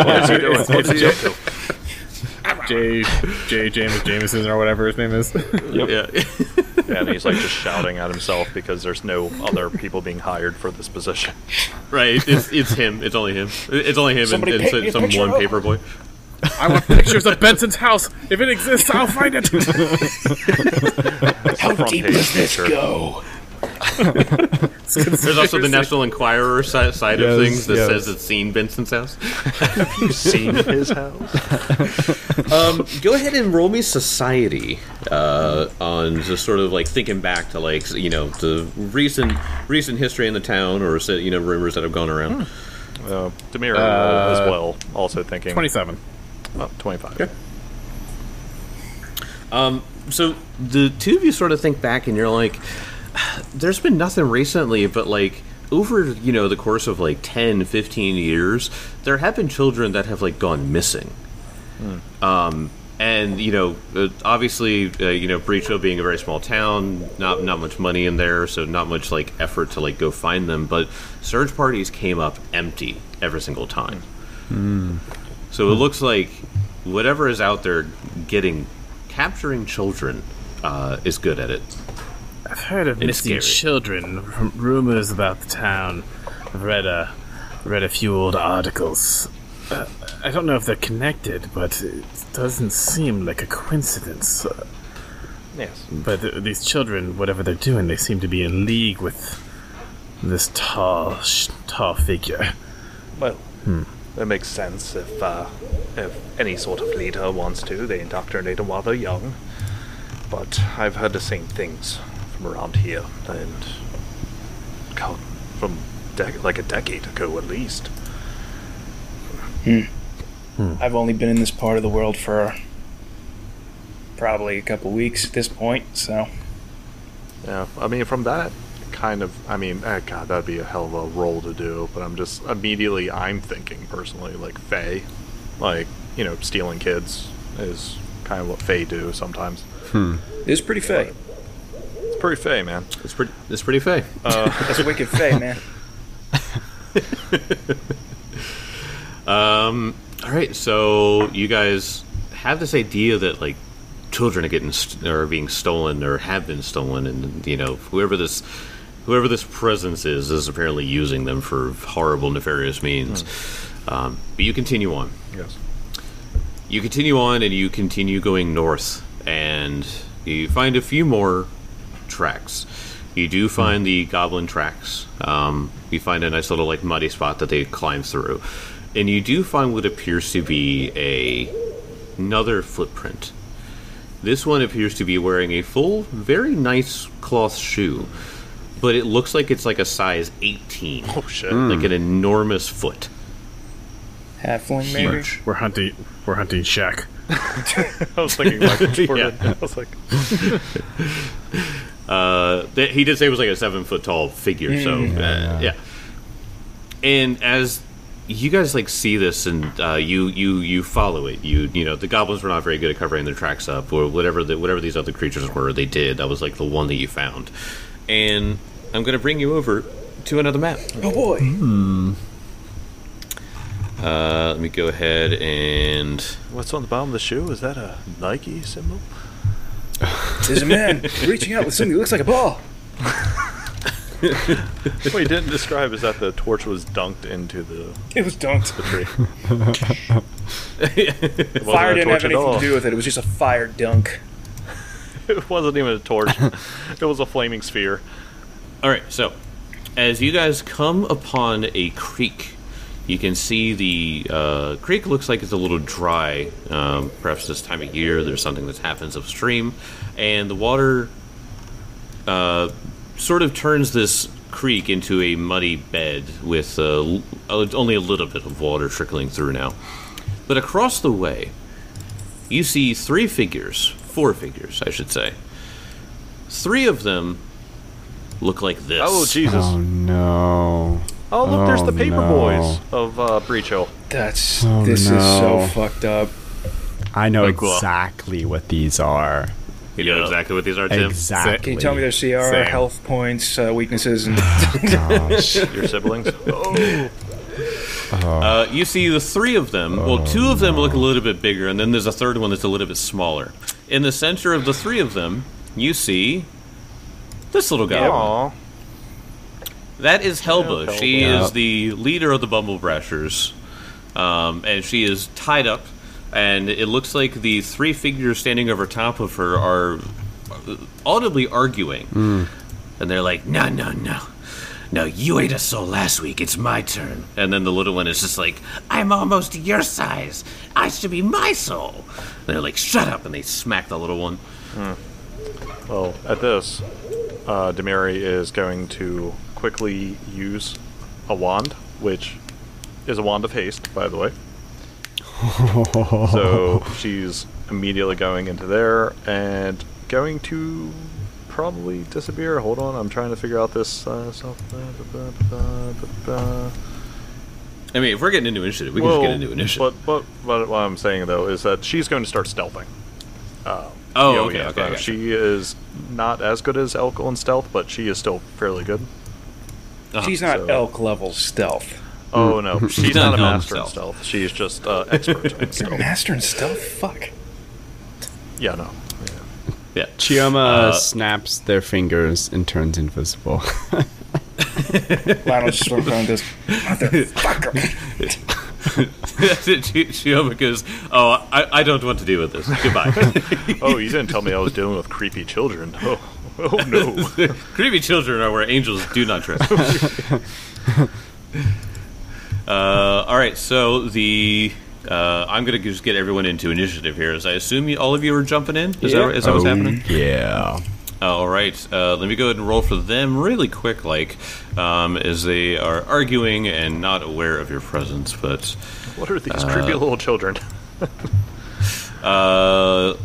What is he doing? What's he up to?
J. Jameson or whatever his name is.
Yeah.
Yeah, and he's like just shouting at himself because there's no other people being hired for this position.
Right, it's him. It's only him. It's only him
Somebody
and
paint me a
some
picture
one
of-
paper boy.
I want pictures of Benson's house. If it exists, I'll find it.
How
Front
deep
page
does this
picture.
go?
There's also the National Enquirer side of things that
yes.
says it's seen Vincent's house.
Have you seen his house?
Go ahead and roll me society on just sort of like thinking back to like the recent history in the town or rumors that have gone around.
Demir as well, also thinking
27.
25.
Okay. So the two of you sort of think back and you're like, there's been nothing recently, but like over the course of like 10, 15 years, there have been children that have like gone missing. And obviously, Breach Hill being a very small town, not much money in there, so not much like effort to like go find them. But search parties came up empty every single time. So it looks like whatever is out there capturing children is good at it.
I've heard of
It's
missing
scary.
children from rumors about the town. I've read a few old articles. I don't know if they're connected, but it doesn't seem like a coincidence.
Yes.
But these children, whatever they're doing, they seem to be in league with this tall figure.
Well, that makes sense if any sort of leader wants to. They indoctrinate them while they're young. But I've heard the same things from around here, and God, from like a decade ago at least.
I've only been in this part of the world for probably a couple weeks at this point, so...
Yeah, I mean, from that kind of, God, that'd be a hell of a role to do, but I'm thinking personally, like, Fae, like, stealing kids is kind of what Fae do sometimes.
It's pretty Fae.
It's pretty Fae, man.
It's pretty Fae.
That's wicked Fae, man.
All right, so you guys have this idea that like children are being stolen or have been stolen, and whoever this presence is apparently using them for horrible, nefarious means. But you continue on.
Yes.
You continue on, and you continue going north, and you find a few more tracks. You do find the goblin tracks. You find a nice little like muddy spot that they climb through. And you do find what appears to be another footprint. This one appears to be wearing a full, very nice cloth shoe, but it looks like it's like a size 18.
Oh shit!
Like an enormous foot.
Halfling, maybe?
Huge.
We're hunting Shaq.
I was thinking Michael Jordan.
Yeah.
I was like,
he did say it was like a 7 foot tall figure. So yeah. And as you guys like see this, and you follow it. The goblins were not very good at covering their tracks up, or whatever these other creatures were. They did. That was like the one that you found. And I'm going to bring you over to another map.
Oh boy.
Let me go ahead and...
what's on the bottom of the shoe? Is that a Nike symbol?
There's a man reaching out with something that looks like a ball.
What he didn't describe is that the torch was dunked into the
It was dunked.
tree.
Fire didn't have anything to do with it. It was just a fire dunk.
It wasn't even a torch. It was a flaming sphere.
All right, so as you guys come upon a creek, you can see the creek looks like it's a little dry. Perhaps this time of year there's something that happens upstream, and the water sort of turns this creek into a muddy bed with only a little bit of water trickling through now. But across the way, you see four figures, I should say. 3 of them look like this.
Oh, Jesus.
Oh no.
Oh, look, there's the paper
no.
boys of Breach Hill.
This
Oh,
is
no.
so fucked up.
I know
Like what?
exactly what these are.
You know exactly what these are, Tim?
Exactly.
Can you tell me their CR,
Same.
health points, weaknesses, and...
Gosh.
Your siblings?
You see the 3 of them. Well, 2 of them look a little bit bigger, and then there's a third one that's a little bit smaller. In the center of the 3 of them, you see this little guy.
Aw.
That is Helba.
Yeah,
She
Helba.
is the leader of the Bumble Brashers, and she is tied up. And it looks like the 3 figures standing over top of her are audibly arguing. And they're like, no. No, you ate a soul last week. It's my turn. And then the little one is just like, I'm almost your size. I should be my soul. And they're like, shut up. And they smack the little one.
Well, at this, Demiri is going to quickly use a wand, which is a wand of haste, by the way. So she's immediately going into there and going to probably disappear. Hold on, I'm trying to figure out this stuff.
I mean, if we're getting into initiative, we can just get into initiative.
But what I'm saying, though, is that she's going to start stealthing.
Okay.
She is not as good as Elk in stealth, but she is still fairly good.
She's not
so-
elk level stealth.
Oh, no. She's
not
not a
known
master in
stealth.
stealth. She's just expert in stealth.
Master in stealth? Fuck.
Yeah, no.
Yeah.
Chioma snaps their fingers and turns invisible.
Lionel just sort of goes, motherfucker.
Chioma goes, "Oh, I don't want to deal with this. Goodbye."
Oh, you didn't tell me I was dealing with creepy children. Oh no.
Creepy children are where angels do not tread. All right, so I'm gonna just get everyone into initiative here. As I assume all of you are jumping in. Is that what's happening?
Yeah.
All right, let me go ahead and roll for them really quick, as they are arguing and not aware of your presence. But
What are these creepy little children?
Lionel,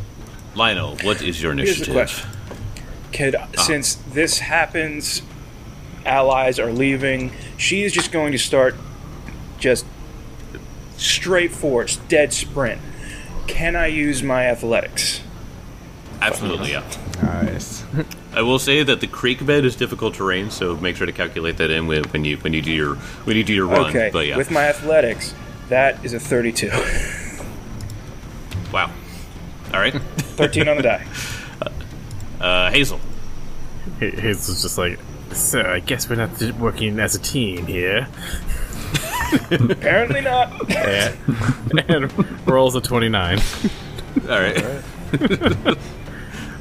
what is your
Here's
initiative?
the question. Since this happens, allies are leaving, she is just going to start just straight force, dead sprint. Can I use my athletics?
Absolutely, yeah.
Nice.
I will say that the creek bed is difficult terrain, so make sure to calculate that in when you do your run.
Okay,
But yeah,
with my athletics, that is a 32.
wow. All right,
13 on the die.
Hazel.
Hazel's just like, so I guess we're not working as a team here.
Apparently not.
And rolls a 29.
All right.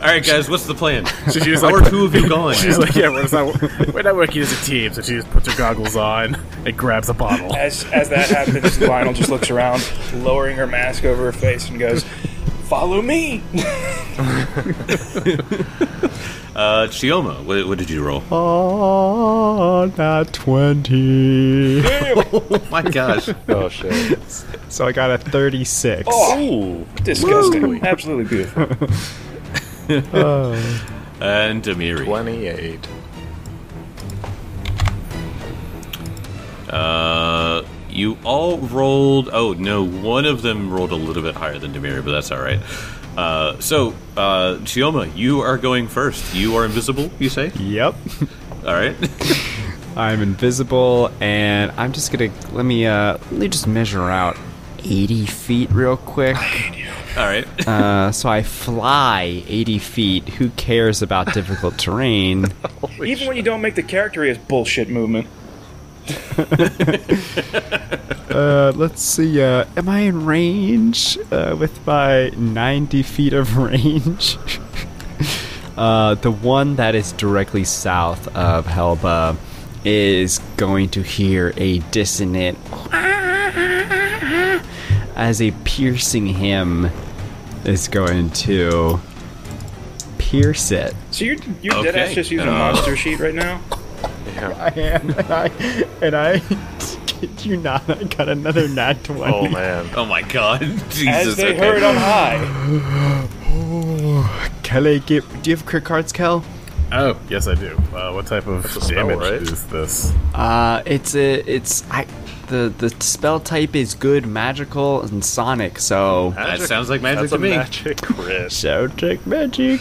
All right, guys, what's the plan?
So she's
How
like,
are two of you going?
she's like, yeah, we're not working as a team. So she just puts her goggles on and grabs a bottle.
As that happens, Lionel just looks around, lowering her mask over her face, and goes, "Follow me."
Chioma, what did you roll?
Oh, not 20.
Oh my gosh.
Oh shit.
So I got a 36.
Oh, disgusting. Absolutely beautiful.
And Demiri.
28.
You all rolled. Oh no, one of them rolled a little bit higher than Demiri, but that's all right. Chioma, you are going first. You are invisible, you say?
Yep.
All right.
I'm invisible, and I'm just gonna let me just measure out 80 feet real quick.
All right.
So I fly 80 feet. Who cares about difficult terrain?
Even when you don't make the character, he has bullshit movement.
Let's see. Am I in range with my 90 feet of range? The one that is directly south of Helba is going to hear a dissonant as a piercing hymn is going to pierce it.
So you're
Okay.
deadass just using a monster sheet right now?
I am, and I kid you not, I got another nat 20.
Oh man.
Oh my god. Jesus.
As they
okay.
heard on high.
Kelly, do you have crit cards, Kel?
Oh, yes, I do. What type of
a spell,
damage
right?
is this?
The spell type is good, magical, and sonic. So
That sounds like magic
That's
to
a
me.
magic crit.
take magic.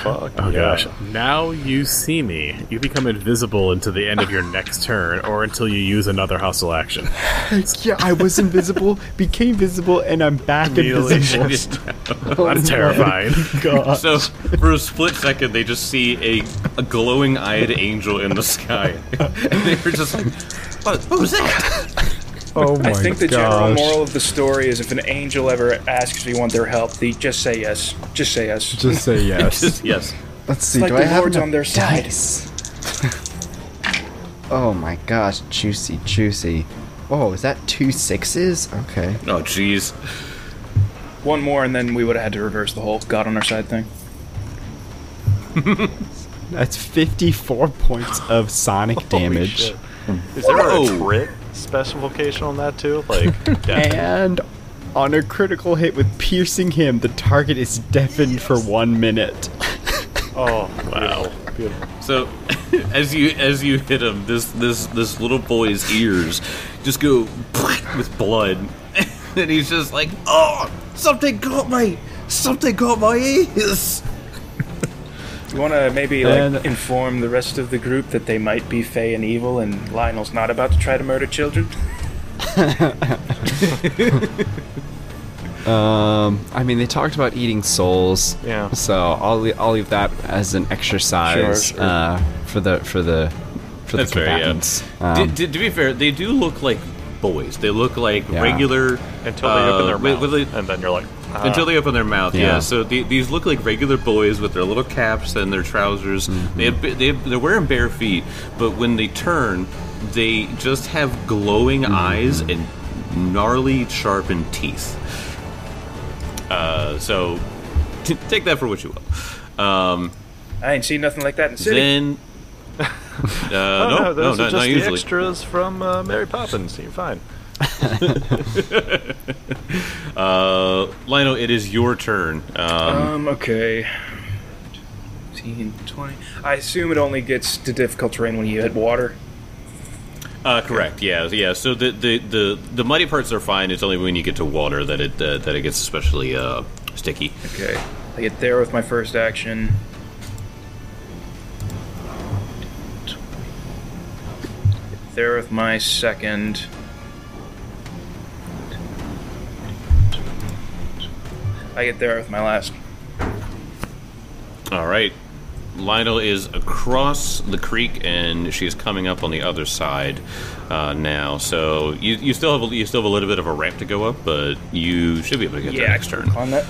Fuck.
Oh
yeah.
gosh. Now you see me. You become invisible until the end of your next turn, or until you use another hustle action.
Yeah, I was invisible, became visible, and I'm back
Immediately.
invisible.
That's terrifying.
God.
So for a split second, they just see a glowing-eyed angel in the sky, and they were just like, "What was that?"
Oh my
I think the general
gosh.
moral of the story is if an angel ever asks if you want their help, they just say yes. Just say yes.
Just say yes.
Just, yes.
Let's see.
like
do
the
I have
Lord's
enough
on their side.
dice? Oh my gosh, juicy. Oh, is that 2 6s? Okay.
Oh, jeez.
One more, and then we would have had to reverse the whole God on our side thing.
That's 54 points of sonic damage.
Shit. Is there
Whoa.
a crit specification on that too? Like,
And on a critical hit with piercing him, the target is deafened for 1 minute.
oh wow, beautiful.
So, as you hit him, this little boy's ears just go with blood, and he's just like, "Oh, something caught my ears."
You want to maybe
And-
inform the rest of the group that they might be fey and evil, and Lionel's not about to try to murder children?
I mean, they talked about eating souls.
Yeah.
So I'll leave that as an exercise
Sure.
for the
That's fair, yeah.
combatants.
To be fair, they do look like boys. They look like regular
until they open their mouth, and then you're like,
until they open their mouth. Yeah. So these look like regular boys with their little caps and their trousers. They're wearing bare feet, but when they turn, they just have glowing eyes and gnarly, sharpened teeth. So take that for what you will.
I ain't seen nothing like that in the city.
Then, no,
those are
not
just the
usually.
extras from Mary Poppins. You're fine.
Lionel, it is your turn.
Okay. 15, 20. I assume it only gets to difficult terrain when you hit water.
Correct. Yeah. So the muddy parts are fine. It's only when you get to water that it gets especially sticky.
Okay. I get there with my first action. Get there with my second. I get there with my last.
All right. Lionel is across the creek, and she's coming up on the other side now. So you still have a little bit of a ramp to go up, but you should be able to get there next turn.
On that.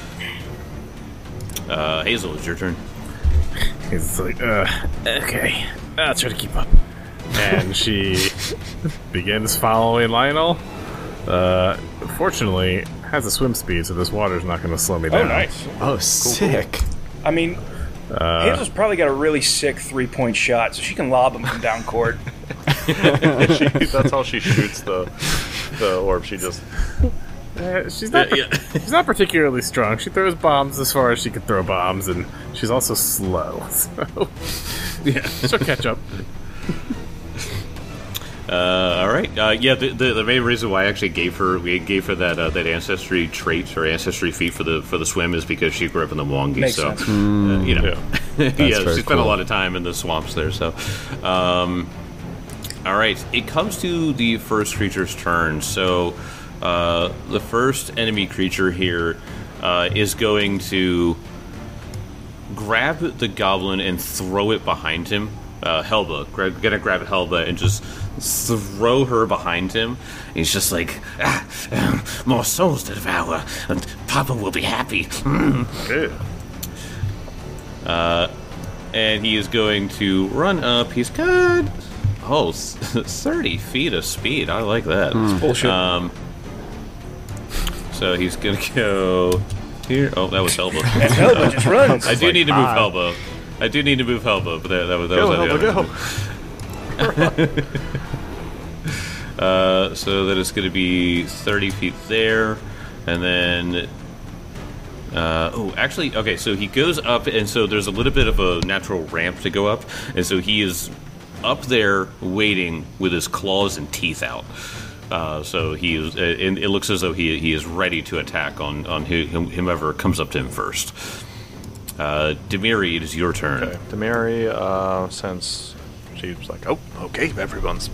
Hazel, it's your turn.
He's like, okay, I'll try to keep up. And she begins following Lionel. Fortunately, has a swim speed, so this water's not going to slow me down.
Oh, nice.
Oh, sick.
Cool. I mean, Hazel's probably got a really sick 3-point shot, so she can lob him from down court.
That's how she shoots the orb. She just...
she's not particularly strong. She throws bombs as far as she can throw bombs, and she's also slow. So yeah, she'll catch up.
All right. The main reason why I actually gave her that ancestry trait or ancestry feat for the swim is because she grew up in the Mwangi.
Makes
so
sense.
She spent a lot of time in the swamps there. So, all right. It comes to the first creature's turn. So, the first enemy creature here is going to grab the goblin and throw it behind him. Helba, gonna grab Helba and just throw her behind him. And he's just like, more souls to devour, and Papa will be happy.
Good.
And he is going to run up. He's got 30 feet of speed. I like that.
Bullshit.
So he's gonna go here. Oh, that was Helba.
And Helba just runs.
I do need to move Helba. But that was
Go.
So that is going to be 30 feet there, and then okay, so he goes up, and so there's a little bit of a natural ramp to go up, and so he is up there waiting with his claws and teeth out. So he is, and it looks as though he is ready to attack on whomever comes up to him first. Demiri, it is your turn.
Okay, Demiri, since she's like, oh, okay, everyone's a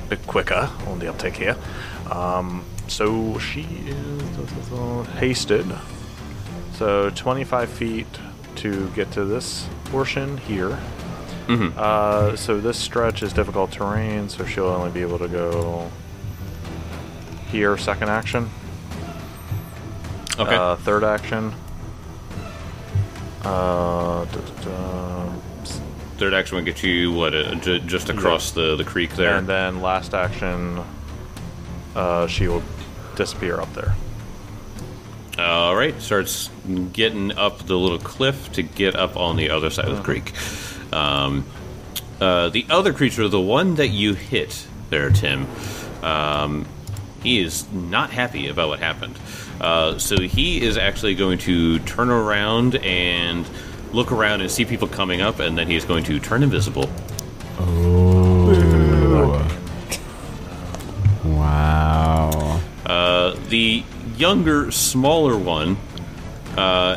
bit quicker on the uptake here. So she is hasted. So 25 feet to get to this portion here.
Mm-hmm.
So this stretch is difficult terrain, so she'll only be able to go here, second action.
Okay.
Third action.
Third action would get you just across the creek there,
and then last action, she will disappear up there.
All right, starts getting up the little cliff to get up on the other side of the creek. The other creature, the one that you hit there, Tim, he is not happy about what happened. So he is actually going to turn around and look around and see people coming up, and then he's going to turn invisible.
Oh. Wow.
The younger, smaller one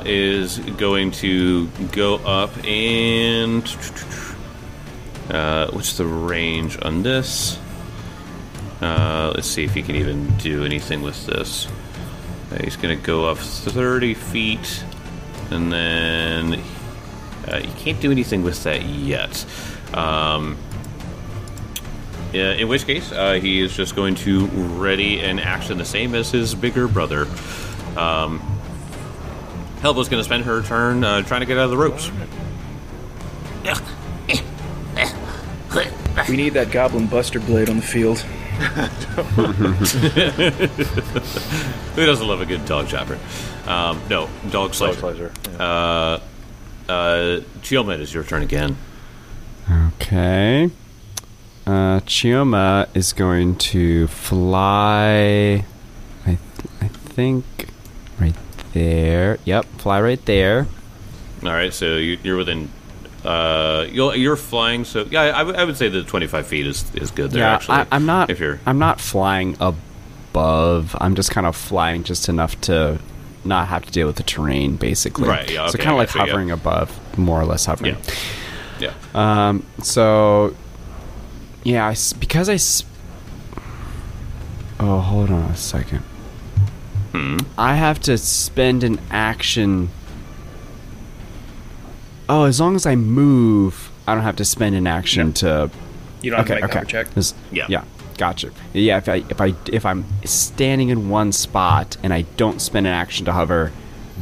is going to go up and... what's the range on this? Let's see if he can even do anything with this. He's going to go up 30 feet, and then you can't do anything with that yet. In which case, he is just going to ready an action the same as his bigger brother. Helva's going to spend her turn trying to get out of the ropes.
We need that goblin buster blade on the field.
Who doesn't love a good dog chopper? No, dog slicer.
Yeah.
Chioma, it is your turn again.
Okay. Chioma is going to fly. I think right there. Yep, fly right there.
All right, so you're within. You're flying. So yeah, I would say that 25 feet is good there.
Yeah,
actually,
I'm not.
If you're,
I'm not flying above. I'm just kind of flying just enough to not have to deal with the terrain, basically.
Right. Yeah. Okay,
so kind of like
gotcha,
hovering above, more or less hovering.
Yeah.
So, yeah, oh, hold on a second. I have to spend an action. Oh, as long as I move, I don't have to spend an action to.
You don't have to make a hover check.
Yeah.
Gotcha. Yeah, if I'm standing in one spot and I don't spend an action to hover,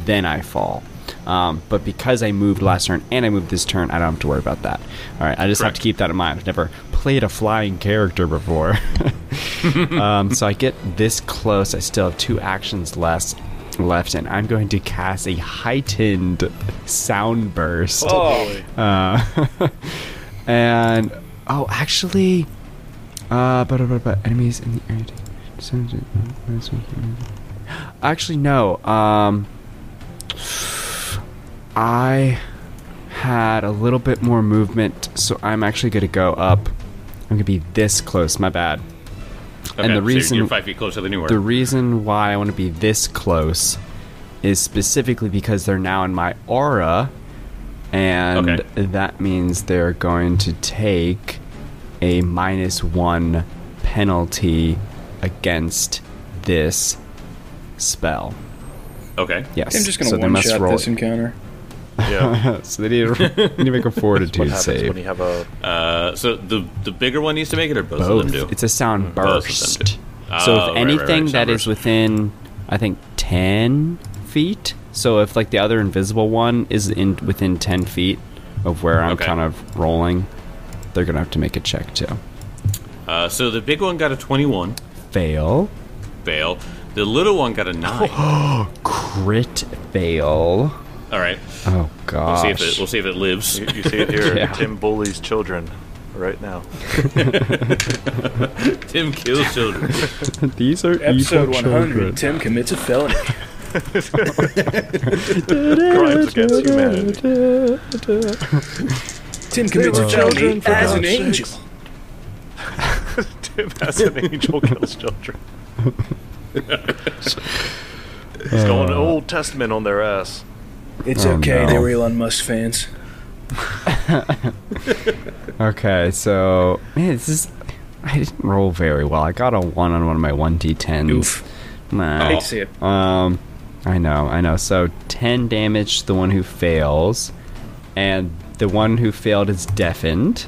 then I fall. But because I moved last turn and I moved this turn, I don't have to worry about that. All right, I just have to keep that in mind. I've never played a flying character before. So I get this close. I still have 2 actions left, and I'm going to cast a heightened sound burst. And actually, but enemies in the area. Actually, no. I had a little bit more movement, so I'm actually going to go up. I'm going to be this close. My bad.
Okay,
and the reason
so you're 5 feet closer than you were.
The reason why I want to be this close is specifically because they're now in my aura, and that means they're going to take a -1 penalty against this spell.
Okay.
Yes.
I'm just going to one-shot this encounter.
Yeah.
So they need to make a fortitude
What happens
save.
when you have a...
So the bigger one needs to make it, or both of them do?
It's a sound
Both of
burst.
them do.
So
Oh,
if anything
right.
that
Sound
is
burst.
within, I think, 10 feet. So if like the other invisible one is within 10 feet of where I'm kind of rolling, they're gonna have to make a check too.
So the big one got a 21.
Fail.
Fail. The little one got a 9.
Crit fail.
All right.
Oh gosh.
We'll see if it lives.
You see it here.
Yeah.
Tim bullies children right now.
Tim kills children.
These are
Episode
evil
100,
children.
Tim commits a felony.
Crimes against humanity.
Tim commits a felony as an angel.
Tim as an angel kills children. He's going Old Testament on their ass.
It's
Oh,
okay,
no.
they were Elon Musk fans.
Okay, so man, I didn't roll very well. I got a 1 on one of my 1d10s.
Oof.
Nah.
I hate to see it.
I know. So 10 damage to the one who fails, and the one who failed is deafened.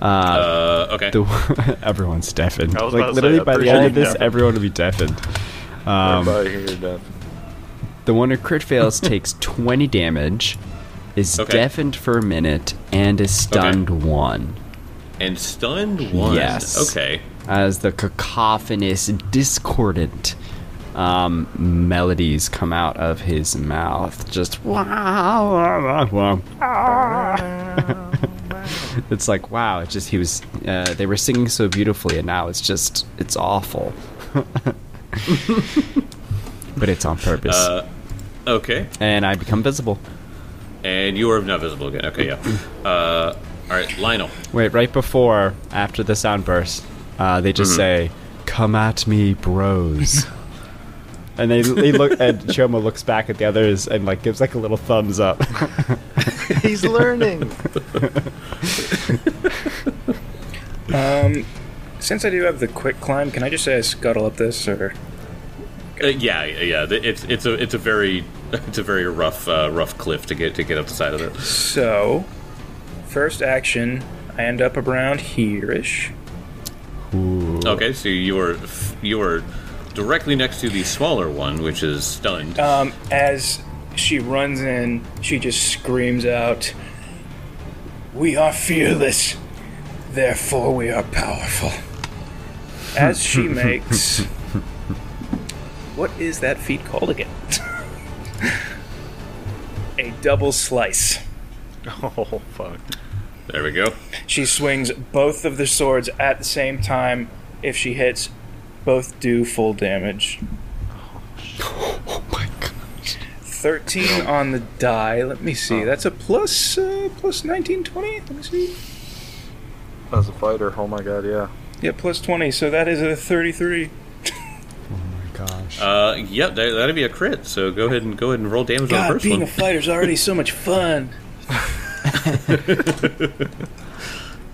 Okay.
Everyone's deafened.
I was
Like
about to
literally
say,
by the end of this,
deafened.
everyone will be deafened.
Everybody here deaf.
The one who crit fails takes 20 damage, is deafened for a minute, and is stunned 1.
And stunned 1.
Yes.
Okay.
As the cacophonous, discordant melodies come out of his mouth. Just it's like, wow, it's just they were singing so beautifully, and now it's awful. But it's on purpose.
Okay.
And I become visible.
And you are not visible again. Okay, yeah. All right, Lionel.
Wait, after the sound burst, they just say, "Come at me, bros." And they look, and Chioma looks back at the others and like gives like a little thumbs up.
He's learning.
Since I do have the quick climb, can I just say I scuttle up this, or?
Yeah. It's a very rough cliff to get up the side of it.
So, first action, I end up around here-ish.
Okay, so you are directly next to the smaller one, which is stunned.
As she runs in, she just screams out, "We are fearless, therefore we are powerful." As she makes... What is that feat called again? A double slice.
Oh, fuck.
There we go.
She swings both of the swords at the same time. If she hits, both do full damage.
Oh my gosh.
13 on the die. Let me see. That's a plus 19, 20? Let me see.
As a fighter, oh my god, yeah.
Yeah, plus 20. So that is a 33.
Oh my gosh.
Yep, that'd be a crit. So go ahead and roll damage on the
God,
first
being
one.
a fighter's already so much fun.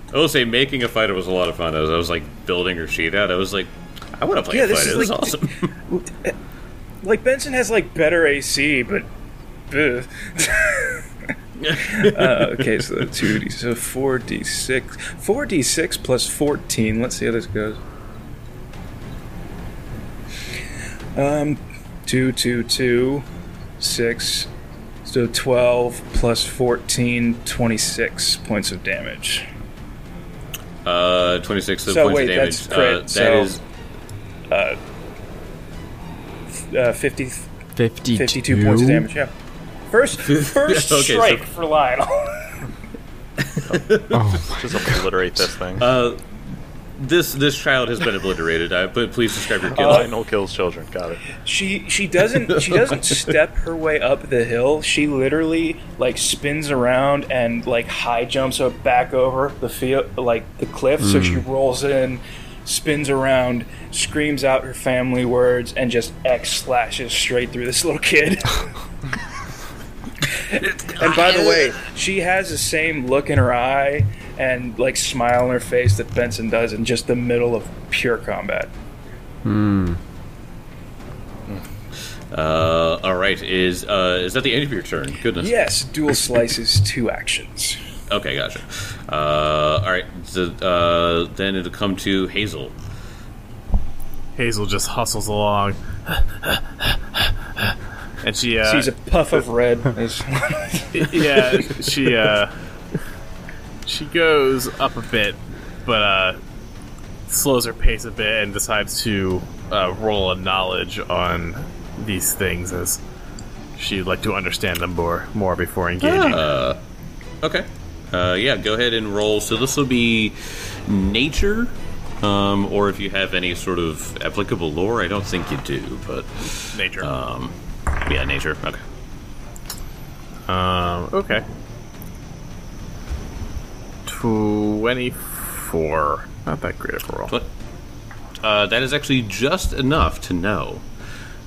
I will say, making a fighter was a lot of fun. I was like building her sheet out. I was like, I want to play a fighter. This is awesome.
Like, Benson has, like, better AC, but... okay, so 2D, so 4d6. 4d6 plus 14. Let's see how this goes. 2, 2, 2, 6. So 12 plus 14, 26 points of damage.
26
So
points
wait,
of damage.
that's crit.
That
So,
is
52 points of damage, yeah. First
Okay,
strike for Lionel.
Just obliterate this thing.
this child has been obliterated. But please describe your kill.
Lionel kills children. Got it.
She doesn't step her way up the hill. She literally like spins around and like high jumps up back over the field, like the cliff. So she rolls in, spins around, screams out her family words, and just X slashes straight through this little kid. And by the way, she has the same look in her eye and like smile on her face that Benson does in just the middle of pure combat.
All right. Is that the end of your turn? Goodness.
Yes, dual slices, 2 actions.
Okay, gotcha. All right. So, then it'll come to Hazel.
Hazel just hustles along. And she
sees a puff of red.
yeah, she goes up a bit, but slows her pace a bit and decides to roll a knowledge on these things, as she'd like to understand them more before engaging.
Okay. Yeah, go ahead and roll. So this will be nature, or if you have any sort of applicable lore. I don't think you do, but
Nature.
Yeah, nature. Okay.
Okay. 24. Not that great of a roll.
That is actually just enough to know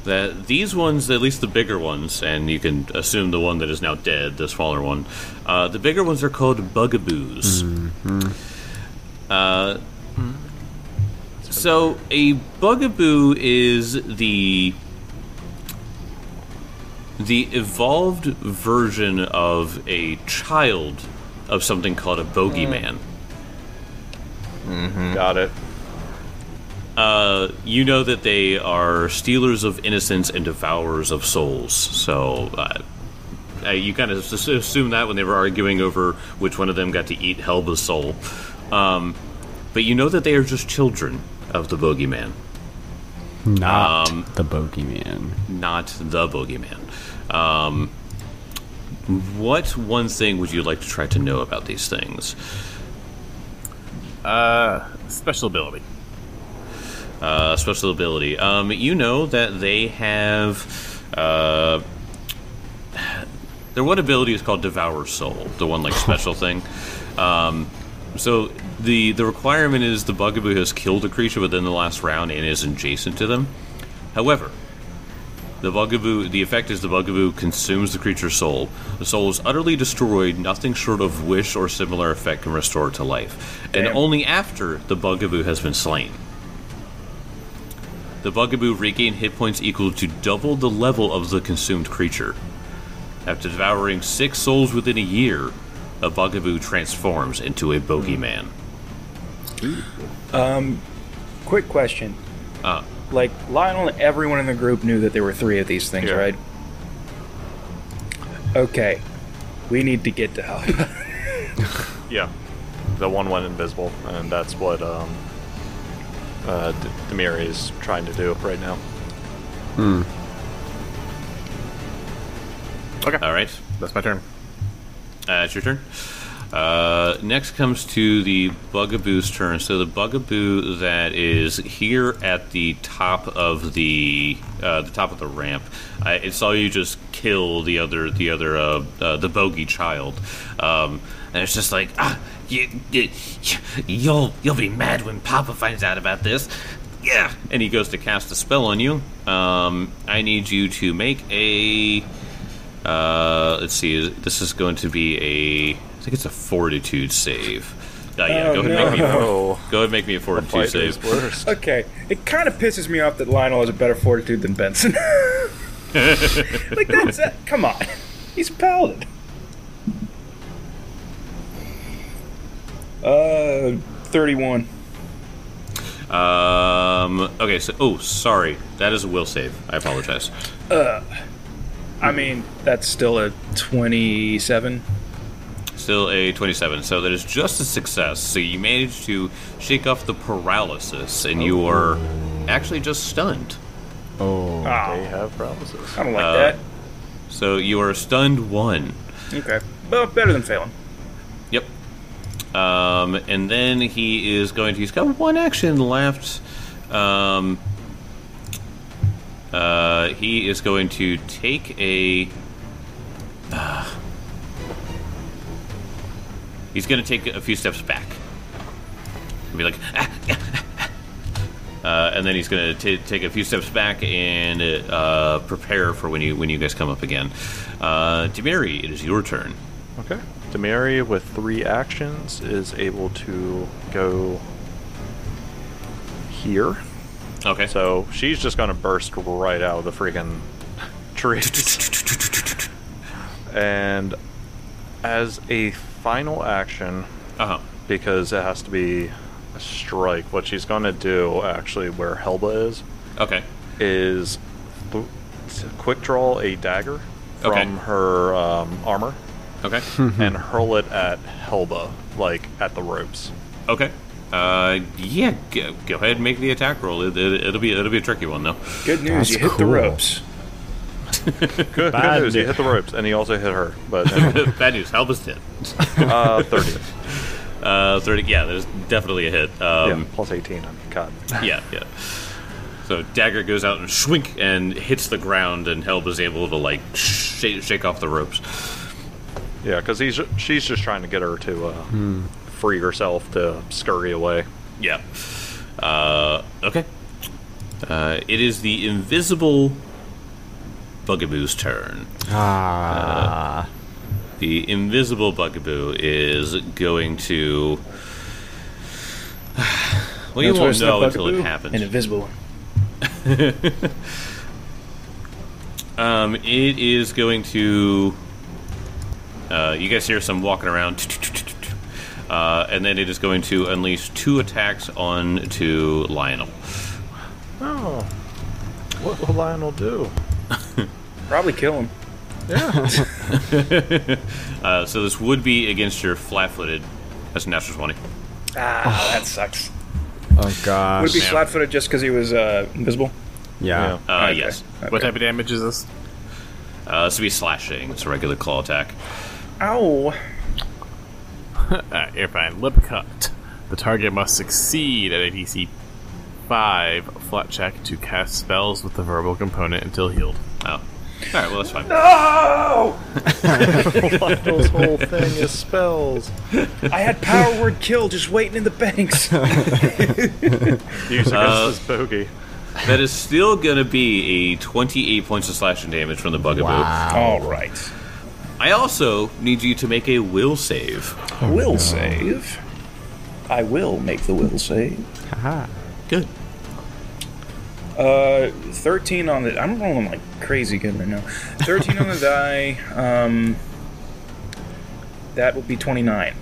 that these ones, at least the bigger ones, and you can assume the one that is now dead, the smaller one, the bigger ones are called bugaboos. So a bugaboo is the evolved version of a child of something called a bogeyman.
Got it.
You know that they are stealers of innocence and devourers of souls. So you kind of assume that when they were arguing over which one of them got to eat Helba's soul. But you know that they are just children of the bogeyman.
Not the bogeyman.
Not the bogeyman. What one thing would you like to try to know about these things?
Special ability.
Special ability. You know that they have... their one ability is called Devour Soul, the one like special thing. So the requirement is the bugaboo has killed a creature within the last round and is adjacent to them. However, the effect is the bugaboo consumes the creature's soul. The soul is utterly destroyed. Nothing short of wish or similar effect can restore it to life.
Damn.
And only after the bugaboo has been slain. The bugaboo regain hit points equal to double the level of the consumed creature. After devouring 6 souls within a year, a bugaboo transforms into a bogeyman.
Quick question.
Uh,
Like, Lionel and everyone in the group knew that there were 3 of these things,
Yeah.
right? Okay. We need to get to Halba.
Yeah. The one went invisible, and that's what Demiri is trying to do right now.
Okay,
all right.
that's my turn.
It's your turn. Next comes to the Bugaboo's turn. So the Bugaboo that is here at the top of the ramp, it saw you just kill the bogey child, and it's just like, you'll be mad when Papa finds out about this. Yeah, and he goes to cast a spell on you. I need you to make a. Let's see. This is going to be I think it's a Fortitude save. Yeah. Go ahead and make me a Fortitude save.
Worst.
Okay. It kind of pisses me off that Lionel has a better fortitude than Benson. Like, that's it. Come on. He's a paladin. 31.
Okay. So, sorry. That is a will save. I apologize.
I mean, that's still a 27.
Still a 27. So that is just a success. So you managed to shake off the paralysis, and you are actually just stunned.
Oh.
They have paralysis.
I don't like that.
So you are stunned 1.
Okay. Well, better than failing.
Yep. And then he's got 1 action left. He is going to take he's going to take a few steps back. And be like, and then he's going to take a few steps back and prepare for when you guys come up again. Demiri, it is your turn.
Okay. Demiri, with 3 actions, is able to go here.
Okay.
So she's just going to burst right out of the freaking tree. And as a final action, because it has to be a strike, what she's going to do, actually, where Helba
Okay.
is quick draw a dagger from her armor.
Okay.
And hurl it at Helba, like at the ropes.
Okay. Yeah. Go ahead and make the attack roll. It'll be a tricky one though.
Good news,
That's
you hit the
cool.
ropes.
Good news, he hit the ropes, and he also hit her. But anyway.
Bad news. Help us hit.
30.
30. Yeah, there's definitely a hit.
Yeah, plus 18. God.
Yeah. So dagger goes out and shwink and hits the ground, and Helba's able to like shake off the ropes.
Yeah, because she's just trying to get her to free herself to scurry away.
Yeah. Okay. It is the invisible Bugaboo's turn. The invisible Bugaboo is going to. Well, you won't know until it happens.
An invisible one.
It is going to. You guys hear some walking around, and then it is going to unleash 2 attacks on to Lionel.
Oh. What will Lionel do?
Probably kill him.
Yeah.
So this would be against your flat-footed. That's a natural 20.
That sucks.
Oh gosh.
Would it be flat-footed just because he was invisible?
Yeah.
Okay.
Yes.
Okay.
What type of damage is this?
This would be slashing. It's a regular claw attack.
Ow.
You're fine. Lip cut. The target must succeed at a DC 5 flat check to cast spells with the verbal component until healed.
Oh. Alright, well, that's fine.
No!
Lionel's whole thing is spells.
I had power word kill just waiting in the banks.
Use against this bogey.
That is still going to be a 28 points of slashing damage from the Bugaboo.
All right.
I also need you to make a will save.
Will save. I will make the will save.
Haha.
Good.
13 on the... I'm rolling like crazy good right now. 13 on the die. That will be 29.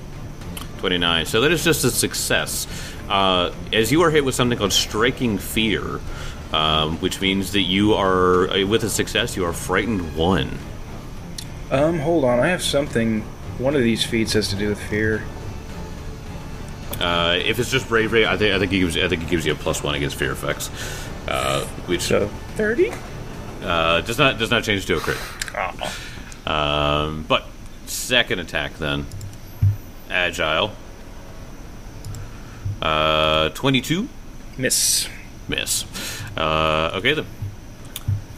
29. So that is just a success. as you are hit with something called Striking Fear, which means that you are, with a success, you are frightened 1.
Hold on. I have something. One of these feats has to do with fear.
If it's just bravery, I think it gives you a +1 against fear effects, which
So 30.
does not change to a crit. But second attack then, agile, 22,
Miss.
miss. Okay then.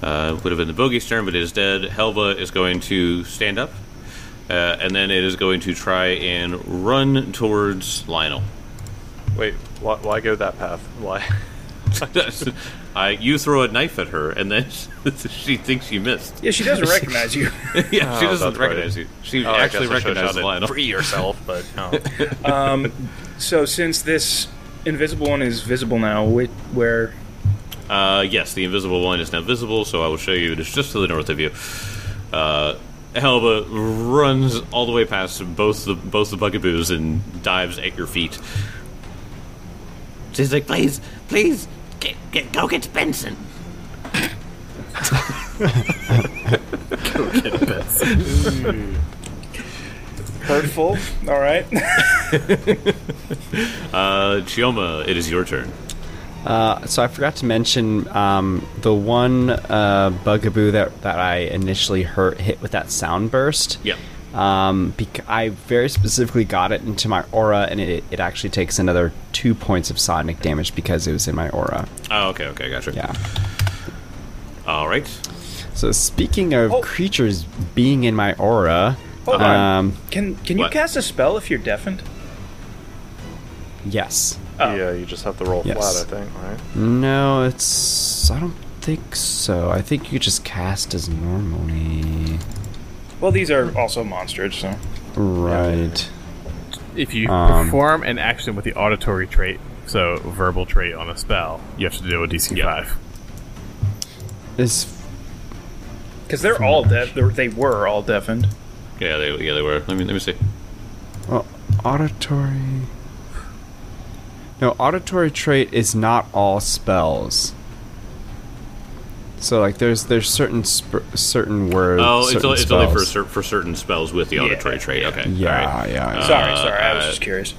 Would have been the bogey's turn, but it is dead. Helva is going to stand up, and then it is going to try and run towards Lionel.
Wait, why go that path? Why?
You throw a knife at her, and then she thinks you missed.
Yeah, she doesn't recognize you.
Yeah, she doesn't
that's
recognize
right.
you. She
I
actually
guess I should've
recognizes
shouted,
Lionel.
Free yourself, but no.
So since this invisible one is visible now, where?
Yes, the invisible one is now visible, so I will show you. It is just to the north of you. Helba runs all the way past both the bugaboos and dives at your feet.
She's like, please, go get Benson.
Hurtful. All right.
Chioma, it is your turn.
So I forgot to mention the one bugaboo that I initially hit with that sound burst.
Yeah.
I very specifically got it into my aura, and it actually takes another 2 points of sonic damage because it was in my aura.
Oh, okay, gotcha.
Yeah.
All right.
So speaking of creatures being in my aura,
Hold on. Can you
What?
cast a spell if you're deafened?
yes.
Oh.
Yeah, you just have to roll
Yes.
flat, I think, right?
No, I don't think so. I think you just cast as normally.
Well, these are also monsters, so.
Right.
If you perform an action with the auditory trait, so verbal trait on a spell, you have to do a DC
Yeah.
5.
Because they're all deaf. They were all deafened.
Yeah, they were. Let me see.
Well, auditory. No, auditory trait is not all spells. So, like, there's certain words.
Oh, it's
certain
only
spells.
for certain spells with the auditory trait. Okay.
Yeah,
all right.
yeah.
Sorry, I was just curious.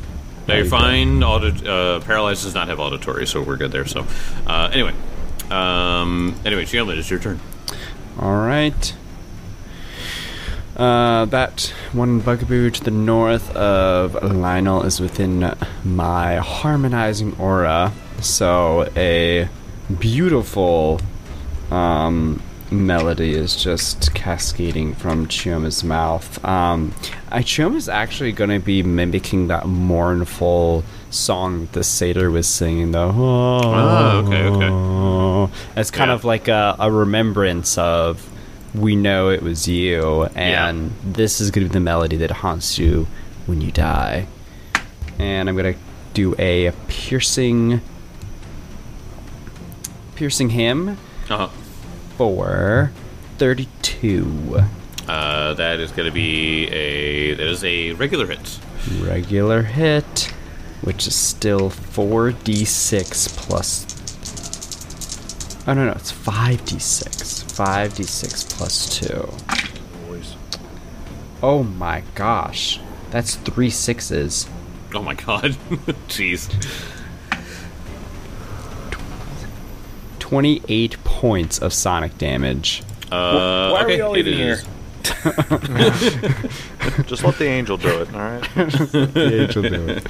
No, you're fine. Paralyzed does not have auditory, so we're good there. So, anyway, Chioma, it's your turn.
All right. That one bugaboo to the north of Lionel is within my harmonizing aura. So a beautiful melody is just cascading from Chioma's mouth. Chioma's actually going to be mimicking that mournful song the satyr was singing, though.
Okay.
It's kind of like a remembrance of, we know it was you, and this is going to be the melody that haunts you when you die. And I'm going to do a piercing hymn for 32.
That is going to be a regular hit.
Regular hit, which is still 4d6 plus. Oh no, it's 5d6. 5d6 plus 2. Oh my gosh, that's 3 6s.
Oh my god, jeez.
28 points of sonic damage.
Why are we all even here?
Just let the angel do it, alright?
The angel do it.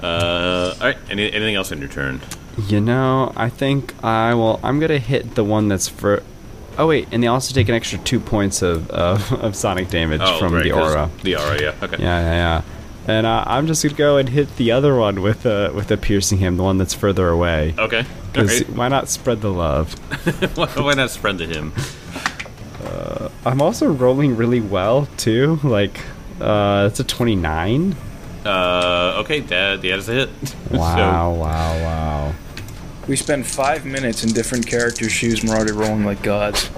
Alright, anything else on your turn?
You know, I think I'm gonna hit the one that's for. Oh wait, and they also take an extra 2 points of sonic damage from
right,
the aura.
The aura, yeah. Okay.
Yeah. And I'm just gonna go and hit the other one with a piercing him, the one that's further away.
Okay.
Because
Alright.
why not spread the love?
Why not spread to him?
I'm also rolling really well too. Like, it's a 29.
Okay, that is a hit.
Wow.
We spend 5 minutes in different characters' shoes, and we're already rolling like gods.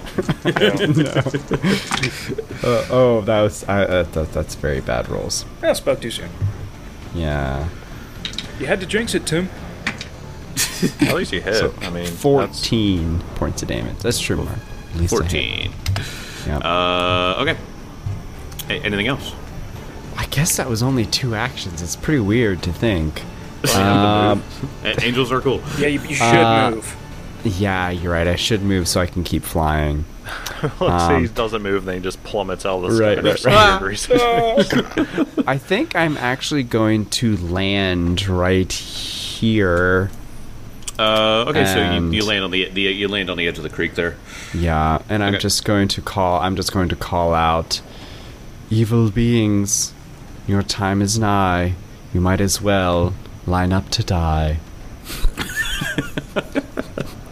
That's very bad rolls.
I spoke too soon.
Yeah.
You had to jinx it, Tim.
At least you hit.
So,
I mean,
14 points of damage. That's true, Mark. At least
14.
Yep.
Okay. Hey, anything else?
I guess that was only 2 actions. It's pretty weird to think.
Angels are cool.
Yeah, you should move.
Yeah, you're right. I should move so I can keep flying.
let's say he doesn't move, and then he just plummets out of the sky
Right,
for some weird reason.
I think I'm actually going to land right here.
Okay, so
And-
you land on you land on the edge of the creek there.
Yeah, and I'm
Okay.
just going to call out, evil beings, your time is nigh. You might as well line up to die.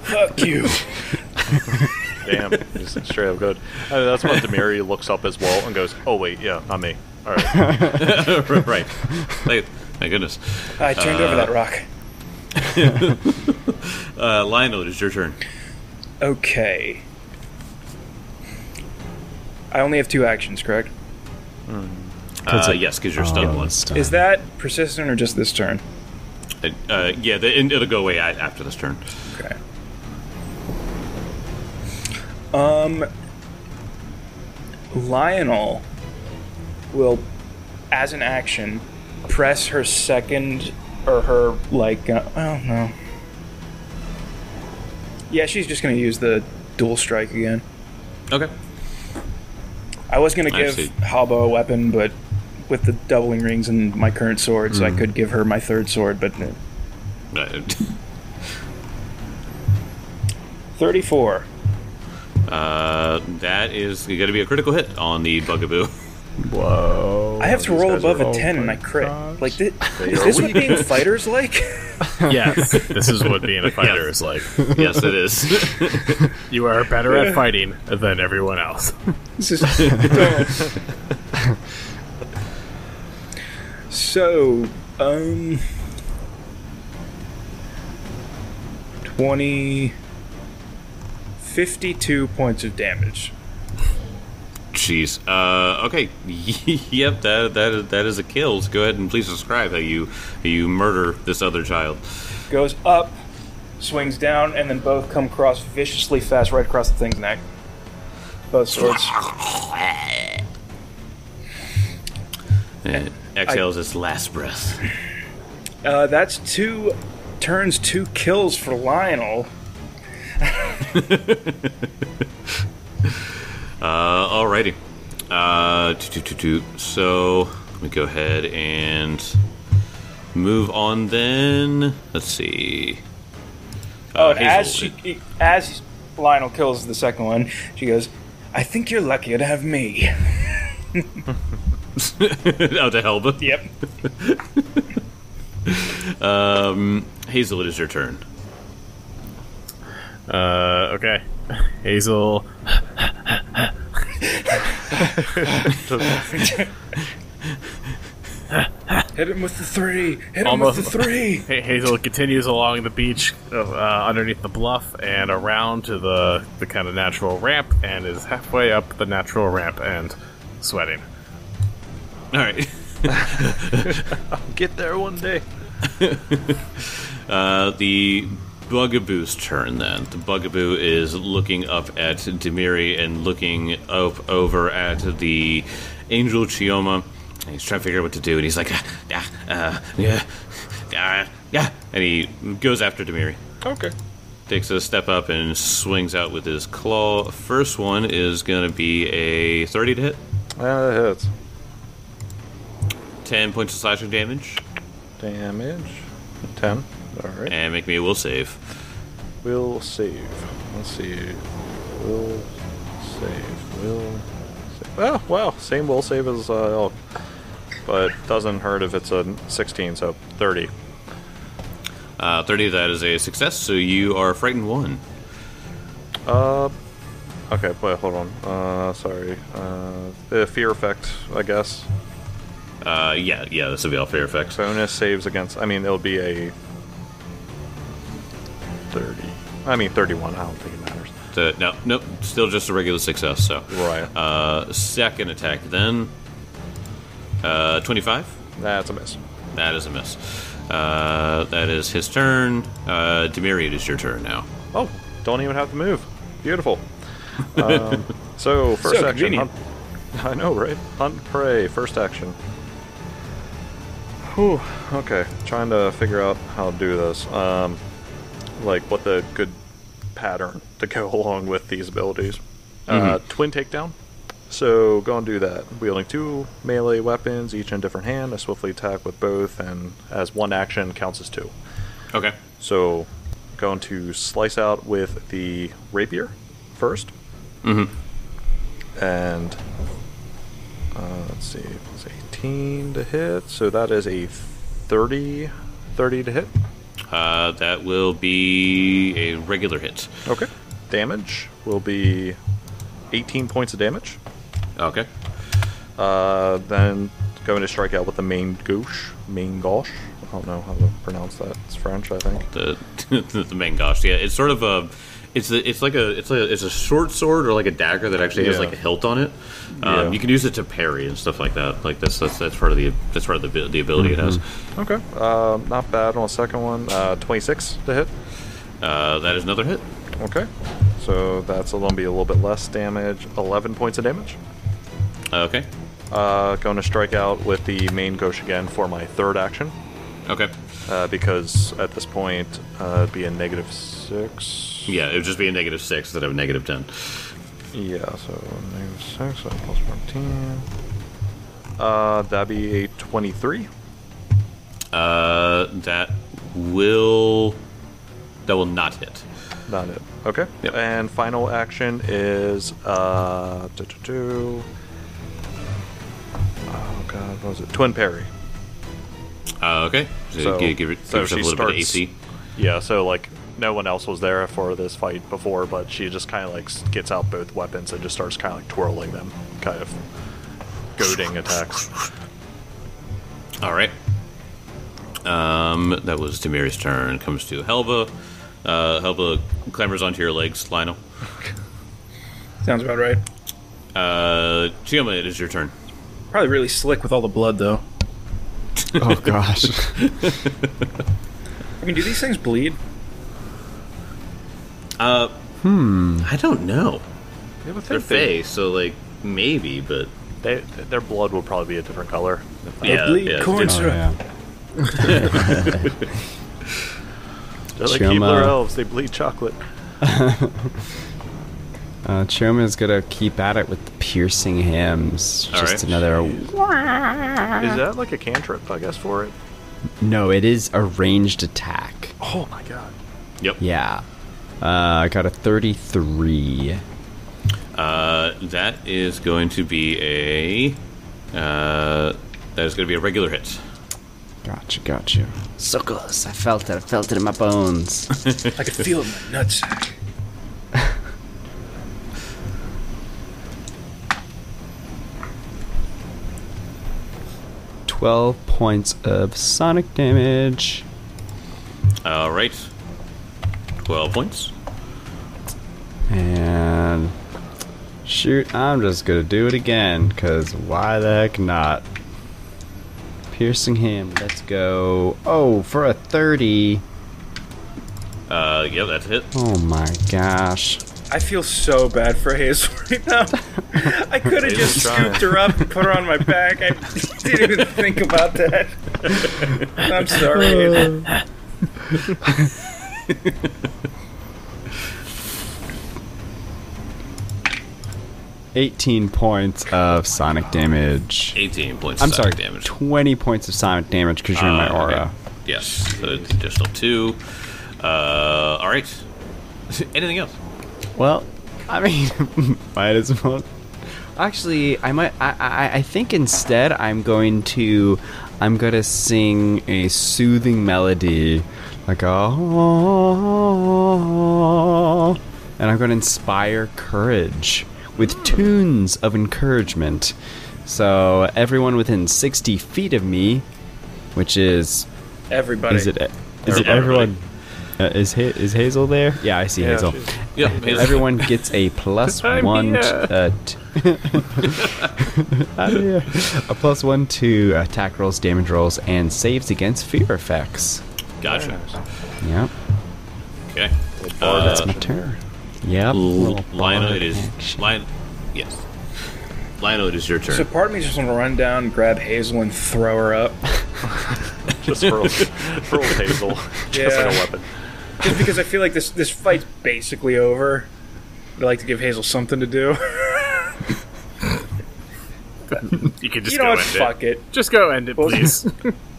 Fuck you.
Damn, he's straight up good. That's when Demiri looks up as well and goes, "Oh wait, yeah, not me." All right.
Right. Thank goodness.
I turned over that rock.
Lionel, it's your turn.
Okay. I only have 2 actions, correct?
Yes, because you're stunned one.
Is that persistent or just this turn?
Yeah, it'll go away after this turn.
Okay. Lionel will, as an action, press her second, or her, oh, no. Yeah, she's just going to use the dual strike again.
Okay.
I was going to
I
give
see.
Halbo a weapon, but with the doubling rings and my current swords, I could give her my third sword, but... 34.
That is going to be a critical hit on the Bugaboo.
Whoa.
I have to
these
roll
guys
above
are-
a 10 and I crit.
gosh.
Like, is this what being fighters like?
Yes, this is what being a fighter is like.
Yes, it is.
You are better at fighting than everyone else.
This is dumb. So, 20... 52 points of damage.
Jeez. Okay. Yep. That is a kill. So go ahead and please describe how you murder this other child.
Goes up, swings down, and then both come across viciously fast right across the thing's neck. Both swords.
And exhales its last breath.
That's 2 turns, 2 kills for Lionel.
Alrighty. So let me go ahead and move on. Then let's see.
And
Hazel,
as Lionel kills the second one, she goes, "I think you're luckier to have me."
oh, to Helba.
Yep.
Hazel, it is your turn.
Okay. Hazel.
Hit him with the 3. Hit him
Almost.
with the 3.
Hazel continues along the beach underneath the bluff and around to the kind of natural ramp and is halfway up the natural ramp and sweating.
All right.
Get there one day.
The Bugaboo's turn then. The Bugaboo is looking up at Demiri and looking up over at the Angel Chioma. And he's trying to figure out what to do, and he's like, yeah. And he goes after Demiri.
Okay.
Takes a step up and swings out with his claw. First one is going to be a 30 to hit.
That hits.
10 points of slashing damage.
Damage. 10. Alright.
And make me a will save.
Will save. Let's see. Will save. Will save. Oh, wow. Same will save as Elk. But doesn't hurt if it's a 16, so 30.
30, that is a success, so you are frightened 1.
Okay, wait, hold on. Sorry. The fear effect, I guess.
Yeah, this will be all fair effects.
Bonus saves against. I mean, it'll be a 30. I mean, 31. I don't think it matters.
Nope, still just a regular success, so.
Right.
Second attack then. 25?
That's a miss.
That is a miss. That is his turn. Demiri, it is your turn now.
Oh, don't even have to move. Beautiful. So, first
So
action.
convenient.
I know, right? Hunt prey, first action. Whew, okay. Trying to figure out how to do this. Like, what the good pattern to go along with these abilities. Twin takedown. So, go and do that. Wielding 2 melee weapons, each in a different hand. I swiftly attack with both, and as one action counts as 2.
Okay.
So, going to slice out with the rapier first. And let's see, it's 18 to hit, so that is a 30 to hit.
That will be a regular hit.
Okay. Damage will be 18 points of damage.
Okay.
Then going to strike out with the main gauche. I don't know how to pronounce that. It's French, I think.
The main gosh. Yeah, it's sort of a. It's a short sword or like a dagger that actually has like a hilt on it. You can use it to parry and stuff like that. Like that's part of the ability it has.
Okay. Not bad on the second one. 26 to hit.
That is another hit.
Okay. So that's going to be a little bit less damage. 11 points of damage.
Okay.
Going to strike out with the main gauche again for my third action.
Okay.
Because at this point, it'd be a -6.
Yeah, it would just be a -6 instead of a -10.
Yeah, so -6, so plus 14. That'd be a 23.
That will not hit.
Not it. Okay.
Yep.
And final action is oh god, what was it? Twin parry.
Okay. So give yourself a little bit of AC.
Yeah, so like no one else was there for this fight before, but she just kind of like gets out both weapons and just starts kind of like twirling them, kind of goading attacks.
All right. That was Demiri's turn. Comes to Helva. Helva clambers onto your legs, Lionel.
Sounds about right.
Chioma, it is your turn.
Probably really slick with all the blood, though.
Oh gosh.
I mean, do these things bleed?
I don't know.
You would
They're
think they-
fey, so like maybe, but
their blood would probably be a different color.
They bleed corn
Oh,
syrup.
yeah.
They're like
Chioma.
Keebler elves. They bleed chocolate.
Chioma's gonna keep at it with the piercing hymns.
All
Just
right.
another.
Is that like a cantrip, I guess, for it?
No, it is a ranged attack.
Oh my god.
yep.
Yeah. I got a 33.
That is going to be a regular hit.
Gotcha. So close. I felt it in my bones.
I could feel it in my nutsack.
$12 points of sonic damage.
All right. 12 points.
And shoot, I'm just gonna do it again, because why the heck not? Piercing him, let's go. Oh, for a 30.
Yeah, that's a hit.
Oh my gosh.
I feel so bad for Hazel right now. I could have just
trying.
scooped her up and put her on my back. I didn't even think about that. I'm sorry.
18 points of sonic damage.
18 points
I'm
of
sorry,
sonic damage.
20 points of sonic damage because you're in my aura.
Okay. Yes, so additional 2. All right. Anything else?
Well, I mean, might as well. Actually, I think instead I'm gonna sing a soothing melody, like a, and I'm gonna inspire courage with tunes of encouragement. So everyone within 60 feet of me, which is
Everybody.
is it everyone? Is Hazel there? Yeah, I see Hazel.
Yep.
Everyone gets a plus one. A plus one to attack rolls, damage rolls, and saves against fear effects.
Gotcha.
Yep.
Okay.
That's my turn. Yep.
Lionel, it is. Yes. Lionel, it is your turn.
So part of me just want to run down, grab Hazel, and throw her up.
Just hurl Hazel. Just like a weapon.
Just because I feel like this fight's basically over. I'd like to give Hazel something to do.
You can just
You
go
know what?
end
Fuck it.
Just go end it, please.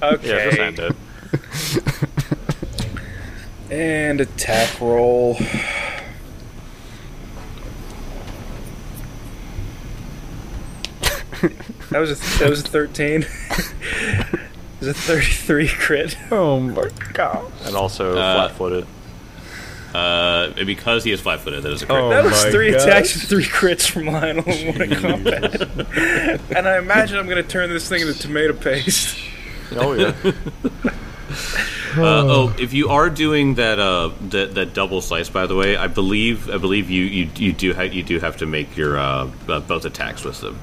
Okay.
Yeah, just end it.
And attack roll. That was a 13. It was a 33 crit.
Oh my god.
And also flat-footed.
Because he is flat-footed, that is a crit.
That was
my
3
gosh.
attacks and 3 crits from Lionel in one combat. And I imagine I'm going to turn this thing into tomato paste.
Oh, yeah.
If you are doing that double slice, by the way, I believe you do have to make your both attacks with them.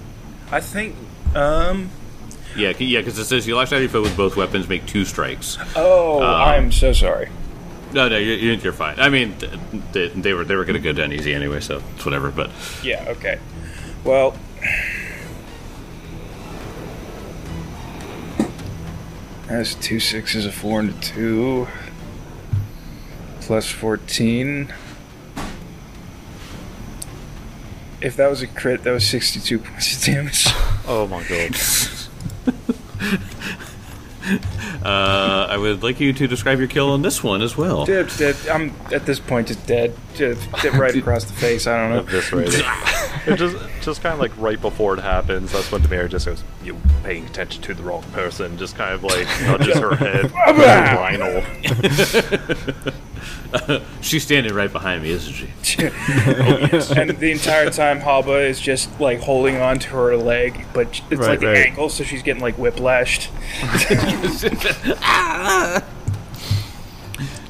I think,
Yeah, because it says you lash out your foe with both weapons, make 2 strikes.
I'm so sorry.
No, you're fine. I mean, they were going to go down easy anyway, so it's whatever. But
Yeah, okay. Well, that's 2 6s, a 4, and a 2. Plus 14. If that was a crit, that was 62 points of damage.
Oh, my God.
I would like you to describe your kill on this one as well.
Dead. I'm at this point just dead. Just right across the face. I don't know.
Eviscerated. It just kind of like right before it happens, that's when Demir just goes, "You paying attention to the wrong person." Just kind of like nudges her head. Lionel.
She's standing right behind me, isn't she?
And the entire time, Haba is just like holding on to her leg, but it's like the ankle, so she's getting like whiplashed.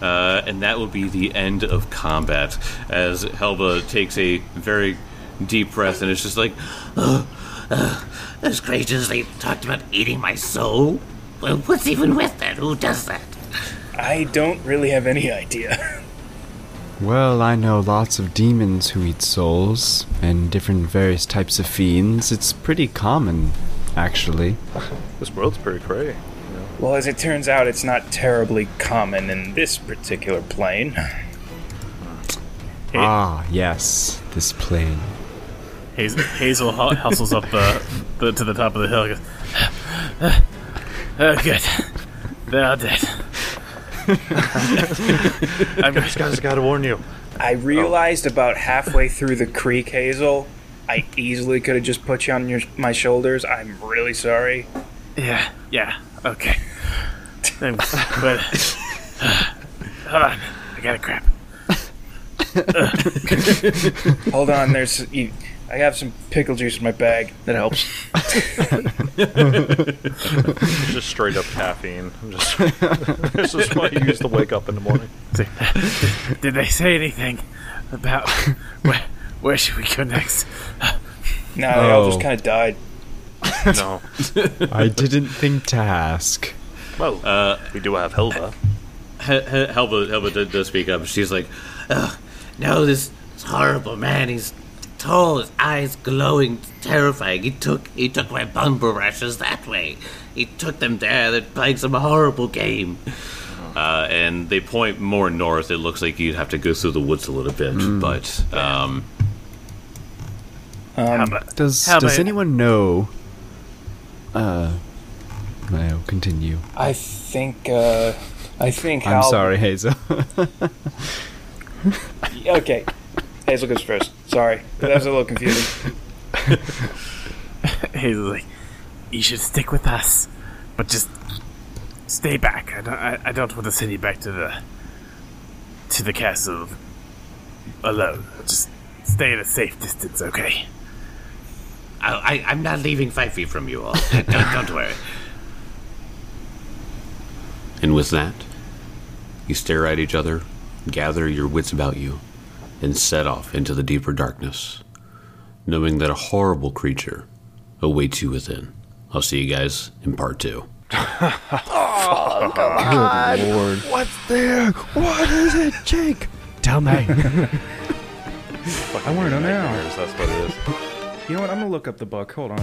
And that will be the end of combat as Helba takes a very deep breath and it's just like,
Those creatures, they talked about eating my soul? Well, what's even with that? Who does that?
I don't really have any idea.
Well, I know lots of demons who eat souls, and different various types of fiends. It's pretty common, actually.
This world's pretty crazy.
Well, as it turns out, it's not terribly common in this particular plane.
Ah, yes, this plane.
Hazel hustles up to the top of the hill and goes, oh, good. They're all dead.
This guy's got to warn you.
I realized about halfway through the creek, Hazel, I easily could have just put you on my shoulders. I'm really sorry.
Yeah, okay. But, hold on, I gotta crap.
Hold on, I have some pickle juice in my bag. That helps.
Just straight up caffeine. This is what you use to wake up in the morning.
Did they say anything about where should we go next?
No, they all just kind of died.
No.
I didn't think to ask.
Well, we do have Hilda.
Helba does speak up. She's like,
No, this horrible man, he's tall, his eyes glowing, terrifying. He took my bumble rashes that way. He took them there. They're playing some horrible game.
and they point more north. It looks like you'd have to go through the woods a little bit, but
does anyone know? I'll continue.
I think
I'm
Hal...
sorry, Hazel.
Okay, Hazel goes first. Sorry, that was a little confusing.
Hazel's like, you should stick with us, but just stay back. I don't want to send you back to the castle alone. Just stay at a safe distance, okay?
I'm not leaving 5 feet from you all. Don't worry.
And with that, you stare at each other, gather your wits about you, and set off into the deeper darkness, knowing that a horrible creature awaits you within. I'll see you guys in part 2.
Oh, come on! Lord. What's there? What is it, Jake? Tell me.
I want to know now.
That's what it is.
You know what? I'm gonna look up the book. Hold on.